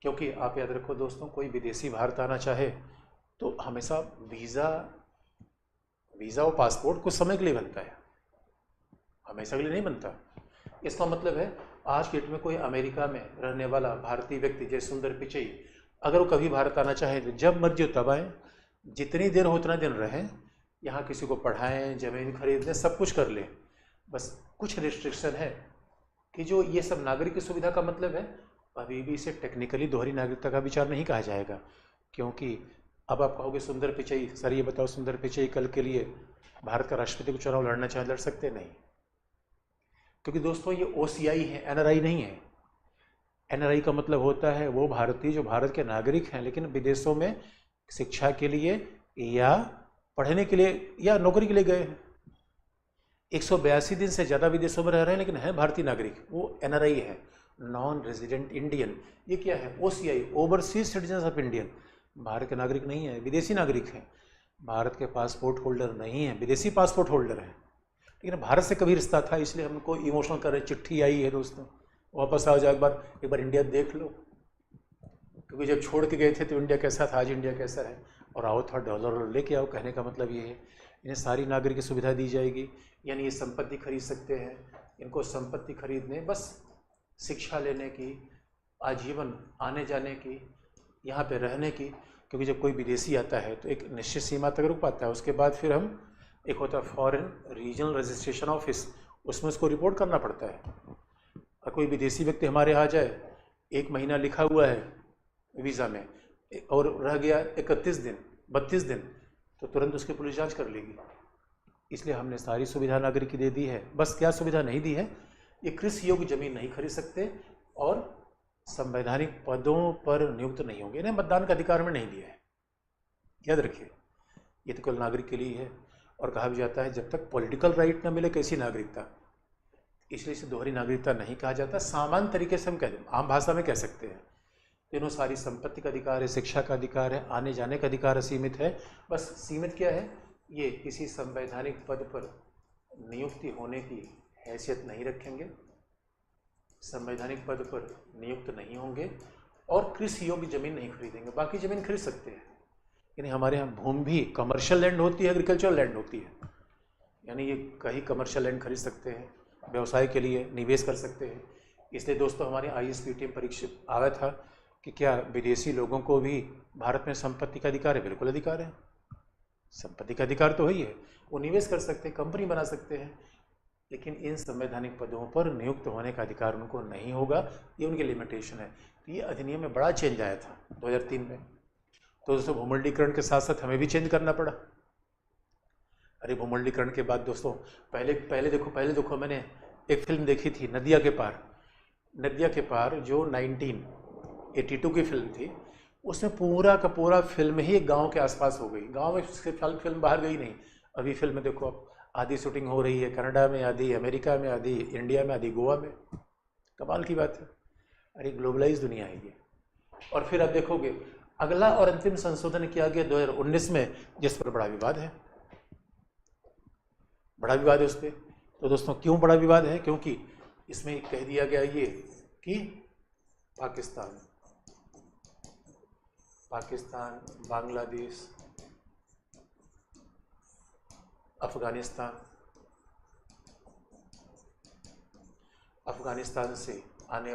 Speaker 1: क्योंकि आप याद रखो दोस्तों, कोई विदेशी भारत आना चाहे तो हमेशा वीज़ा और पासपोर्ट कुछ समय के लिए बनता है, हमेशा के लिए नहीं बनता। इसका मतलब है आज के डेट में कोई अमेरिका में रहने वाला भारतीय व्यक्ति जैसे सुंदर पिचई, अगर वो कभी भारत आना चाहे तो जब मर्जी हो तब आए, जितनी देर हो उतना दिन रहें, यहाँ किसी को पढ़ाएं, ज़मीन खरीद लें, सब कुछ कर लें। बस कुछ रिस्ट्रिक्शन है कि जो ये सब नागरिक की सुविधा का मतलब है, अभी भी इसे टेक्निकली दोहरी नागरिकता का विचार नहीं कहा जाएगा। क्योंकि अब आप कहोगे सुंदर पिचई, सर ये बताओ सुंदर पिचई कल के लिए भारत का राष्ट्रपति को चुनाव लड़ना चाहे लड़ सकते? नहीं, क्योंकि दोस्तों ये OCI है, NRI नहीं है। NRI का मतलब होता है वो भारतीय जो भारत के नागरिक हैं लेकिन विदेशों में शिक्षा के लिए या पढ़ने के लिए या नौकरी के लिए गए हैं। 182 दिन से ज़्यादा विदेशों में रह रहे हैं लेकिन है भारतीय नागरिक, वो NRI है, नॉन रेजिडेंट इंडियन। ये क्या है? OCI, overseas citizen of Indian. Bharat के नागरिक नहीं है, विदेशी नागरिक हैं। भारत के पासपोर्ट होल्डर नहीं है, विदेशी पासपोर्ट होल्डर हैं। लेकिन भारत से कभी रिश्ता था, इसलिए हमको इमोशनल कर रहे। चिट्ठी आई है दोस्तों, वापस आओ जाओ, एक बार इंडिया देख लो, क्योंकि जब छोड़ के गए थे तो इंडिया कैसा था, आज इंडिया कैसा है, और आओ थोड़ा डॉलर लेके आओ। कहने का मतलब ये है इन्हें सारी नागरिक सुविधा दी जाएगी। यानी ये संपत्ति खरीद सकते हैं, इनको संपत्ति खरीदने, बस शिक्षा लेने की, आजीवन आने जाने की, यहाँ पे रहने की। क्योंकि जब कोई विदेशी आता है तो एक निश्चित सीमा तक रुक पाता है, उसके बाद फिर हम, एक होता है फॉरेन रीजनल रजिस्ट्रेशन ऑफिस, उसमें उसको रिपोर्ट करना पड़ता है। और कोई विदेशी व्यक्ति हमारे यहाँ आ जाए, 1 महीना लिखा हुआ है वीज़ा में और रह गया 31 दिन, 32 दिन, तो तुरंत उसकी पुलिस जांच कर लेगी। इसलिए हमने सारी सुविधा नागरिक की दे दी है। बस क्या सुविधा नहीं दी है? ये कृषि योग्य जमीन नहीं खरीद सकते और संवैधानिक पदों पर नियुक्त नहीं होंगे, इन्हें मतदान का अधिकार में नहीं दिया है। याद रखिए, ये तो केवल नागरिक के लिए है। और कहा भी जाता है जब तक पॉलिटिकल राइट न मिले कैसी नागरिकता, इसलिए इसे दोहरी नागरिकता नहीं कहा जाता। सामान्य तरीके से हम कह आम भाषा में कह सकते हैं तीनों सारी संपत्ति का अधिकार है, शिक्षा का अधिकार है, आने जाने का अधिकार सीमित है। बस सीमित क्या है, ये किसी संवैधानिक पद पर नियुक्ति होने की हैसियत नहीं रखेंगे, संवैधानिक पद पर नियुक्त नहीं होंगे और कृषि योग्य जमीन नहीं खरीदेंगे। बाकी जमीन खरीद सकते हैं, यानी हमारे यहाँ भूमि भी कमर्शियल लैंड होती है, एग्रीकल्चरल लैंड होती है, यानी ये कहीं कमर्शियल लैंड खरीद सकते हैं, व्यवसाय के लिए निवेश कर सकते हैं। इसलिए दोस्तों हमारे ISPT परीक्षा आया था कि क्या विदेशी लोगों को भी भारत में संपत्ति का अधिकार है? बिल्कुल अधिकार है, संपत्ति का अधिकार तो वही है, वो निवेश कर सकते हैं, कंपनी बना सकते हैं, लेकिन इन संवैधानिक पदों पर नियुक्त होने का अधिकार उनको नहीं होगा, ये उनकी लिमिटेशन है। तो ये अधिनियम में बड़ा चेंज आया था 2003 में। तो दोस्तों भूमंडलीकरण के साथ साथ हमें भी चेंज करना पड़ा। अरे भूमंडलीकरण के बाद दोस्तों पहले देखो मैंने एक फिल्म देखी थी नदिया के पार। नदिया के पार जो 1982 की फिल्म थी, उसमें पूरा का पूरा फिल्म ही एक गांव के आसपास हो गई। गांव में फिल्म बाहर गई नहीं। अभी फिल्म में देखो अब आधी शूटिंग हो रही है कनाडा में, आधी अमेरिका में, आधी इंडिया में, आधी गोवा में। कमाल की बात है। अरे ग्लोबलाइज दुनिया है ये। और फिर अब देखोगे अगला और अंतिम संशोधन किया गया 2019 में, जिस पर बड़ा विवाद है। बड़ा विवाद है उस पर। तो दोस्तों क्यों बड़ा विवाद है? क्योंकि इसमें कह दिया गया ये कि पाकिस्तान, बांग्लादेश, अफगानिस्तान से आने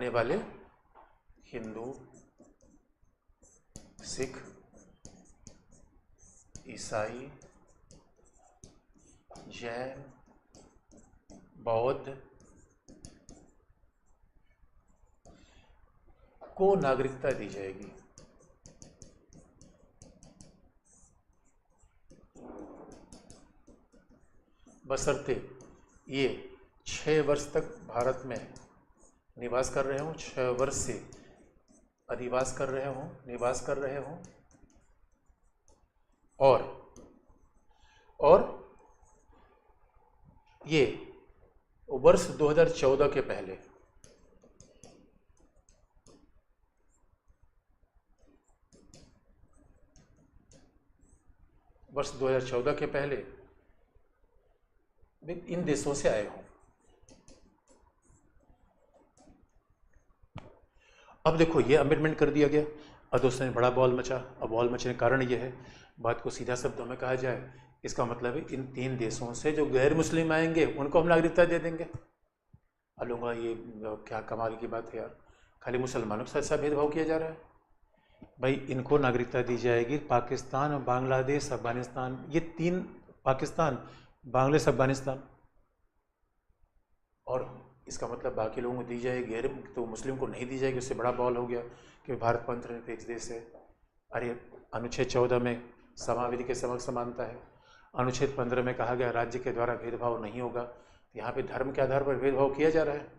Speaker 1: वाले हिंदू, सिख, ईसाई, जैन, बौद्ध को नागरिकता दी जाएगी। बशर्ते ये 6 वर्ष तक भारत में निवास कर रहे हों, 6 वर्ष से अधिवास कर रहे हों, निवास कर रहे हों, और ये वर्ष 2014 के पहले, वर्ष 2014 के पहले इन देशों से आए हों। अब देखो ये अमेंडमेंट कर दिया गया और दोस्तों ने बड़ा बॉल मचा। अब बॉल मचने का कारण ये है, बात को सीधा शब्दों में कहा जाए, इसका मतलब है इन 3 देशों से जो गैर मुस्लिम आएंगे उनको हम नागरिकता दे देंगे। अब लोगों ये क्या कमाल की बात है यार, खाली मुसलमानों के साथ ऐसा भेदभाव किया जा रहा है। भाई इनको नागरिकता दी जाएगी। पाकिस्तान, बांग्लादेश, अफगानिस्तान, ये 3, पाकिस्तान, बांग्लादेश, अफगानिस्तान, और इसका मतलब बाकी लोगों को दी जाएगी, गैर तो मुस्लिम को नहीं दी जाएगी। उससे बड़ा बॉल हो गया कि भारत धर्मनिरपेक्ष देश है। अरे अनुच्छेद 14 में समाविधि के समक्ष समानता है, अनुच्छेद 15 में कहा गया राज्य के द्वारा भेदभाव नहीं होगा। यहाँ पे धर्म के आधार पर भेदभाव किया जा रहा है।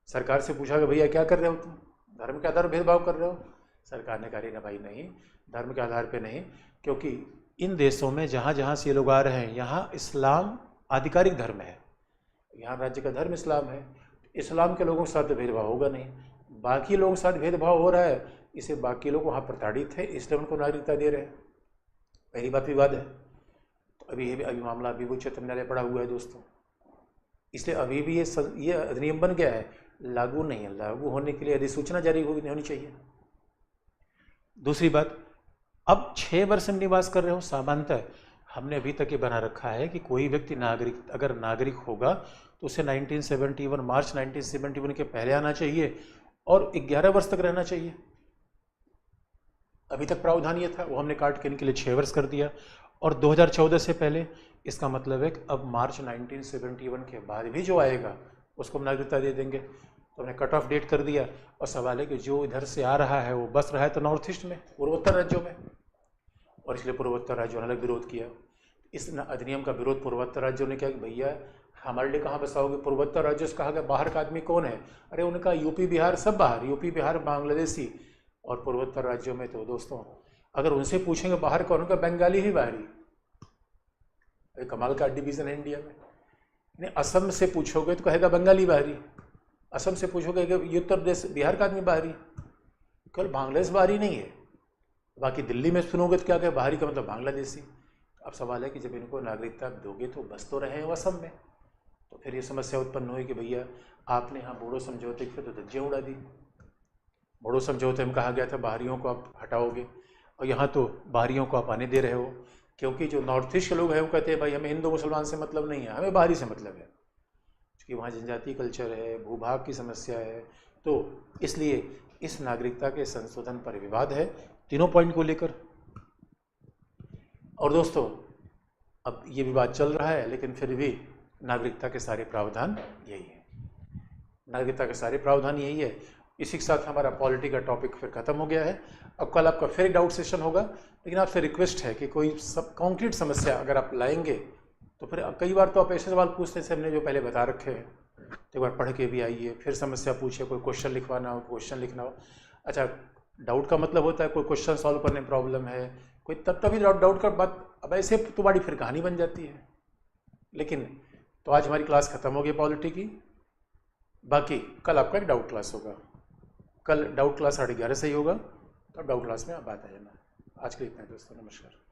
Speaker 1: सरकार से पूछा कि भैया क्या कर रहे हो तुम, धर्म के आधार पर भेदभाव कर रहे हो? सरकार ने कहा ना भाई नहीं, धर्म के आधार पर नहीं, क्योंकि इन देशों में जहाँ जहाँ से ये लोग आ रहे हैं यहाँ इस्लाम आधिकारिक धर्म है, यहाँ राज्य का धर्म इस्लाम है। इस्लाम के लोगों के साथ तो भेदभाव होगा नहीं, बाकी लोगों के साथ भेदभाव हो रहा है, इसे बाकी लोग वहाँ प्रताड़ित है इसलिए उनको नागरिकता दे रहे हैं। पहली बात विवाद है। तो अभी मामला अभी उच्चतम न्यायालय पड़ा हुआ है दोस्तों, इसलिए अभी भी ये अधिनियम बन गया है, लागू नहीं है। लागू होने के लिए अधिसूचना जारी होनी चाहिए। दूसरी बात, अब 6 वर्ष में निवास कर रहे हो, सामान्यतः हमने अभी तक ये बना रखा है कि कोई व्यक्ति अगर नागरिक होगा तो उसे 1971 मार्च 1971 के पहले आना चाहिए और 11 वर्ष तक रहना चाहिए। अभी तक प्रावधान ये था, वो हमने काट के इनके लिए 6 वर्ष कर दिया। और 2014 से पहले, इसका मतलब है कि अब मार्च 1971 के बाद भी जो आएगा उसको हम नागरिकता दे देंगे। तो हमने कट ऑफ डेट कर दिया। और सवाल है कि जो इधर से आ रहा है वो बस रहा है तो नॉर्थ ईस्ट में, पूर्वोत्तर राज्यों में, और इसलिए पूर्वोत्तर राज्यों ने अलग विरोध किया। इस अधिनियम का विरोध पूर्वोत्तर राज्यों ने किया कि भैया हमारे लिए कहाँ बसाओगे? पूर्वोत्तर राज्यों से कहा गया बाहर का आदमी कौन है? अरे उनका यूपी बिहार सब बाहर, यूपी बिहार बांग्लादेशी। और पूर्वोत्तर राज्यों में तो दोस्तों अगर उनसे पूछेंगे बाहर कौन होगा, बंगाली ही बाहरी। कमाल का डिवीज़न है इंडिया में। नहीं, असम से पूछोगे तो कहेगा बंगाली बाहरी, असम से पूछोगे कि ये उत्तर प्रदेश बिहार का आदमी बाहरी, केवल बांग्लादेश बाहरी नहीं है। बाकी दिल्ली में सुनोगे तो क्या कहे, बाहरी का मतलब बांग्लादेशी। अब सवाल है कि जब इनको नागरिकता दोगे तो बस तो रहे हैं असम में, तो फिर ये समस्या उत्पन्न हुई कि भैया आपने यहाँ बोडो समझौते की फिर तो धज्जियाँ उड़ा दी। बोडो समझौते में कहा गया था बाहरियों को आप हटाओगे, और यहाँ तो बाहरियों को आप आने दे रहे हो, क्योंकि जो नॉर्थ ईस्ट के लोग हैं वो कहते हैं भाई हमें हिंदू मुसलमान से मतलब नहीं है, हमें बाहरी से मतलब है, क्योंकि वहाँ जनजातीय कल्चर है, भूभाग की समस्या है। तो इसलिए इस नागरिकता के संशोधन पर विवाद है तीनों पॉइंट को लेकर। और दोस्तों अब ये विवाद चल रहा है, लेकिन फिर भी नागरिकता के सारे प्रावधान यही है, नागरिकता के सारे प्रावधान यही है। इसी के साथ हमारा पॉलिटी का टॉपिक फिर खत्म हो गया है। अब कल आपका फिर एक डाउट सेशन होगा, लेकिन आपसे रिक्वेस्ट है कि कोई सब कॉन्क्रीट समस्या अगर आप लाएंगे तो फिर कई बार तो आप ऐसे सवाल पूछते हैं हमने जो पहले बता रखे हैं, तो एक बार पढ़ के भी आइए, फिर समस्या पूछिए, कोई क्वेश्चन लिखवाना हो, क्वेश्चन लिखना हो। अच्छा, डाउट का मतलब होता है कोई क्वेश्चन सॉल्व करने में प्रॉब्लम है, कोई तभी डाउट का बात, अब ऐसे तुम्हारी फिर कहानी बन जाती है। लेकिन तो आज हमारी क्लास खत्म हो गई पॉलिटी की, बाकी कल आपका एक डाउट क्लास होगा। कल डाउट क्लास 11:30 से ही होगा, तो डाउट क्लास में आप बात आ जाना। आज के लिए इतना है दोस्तों, नमस्कार।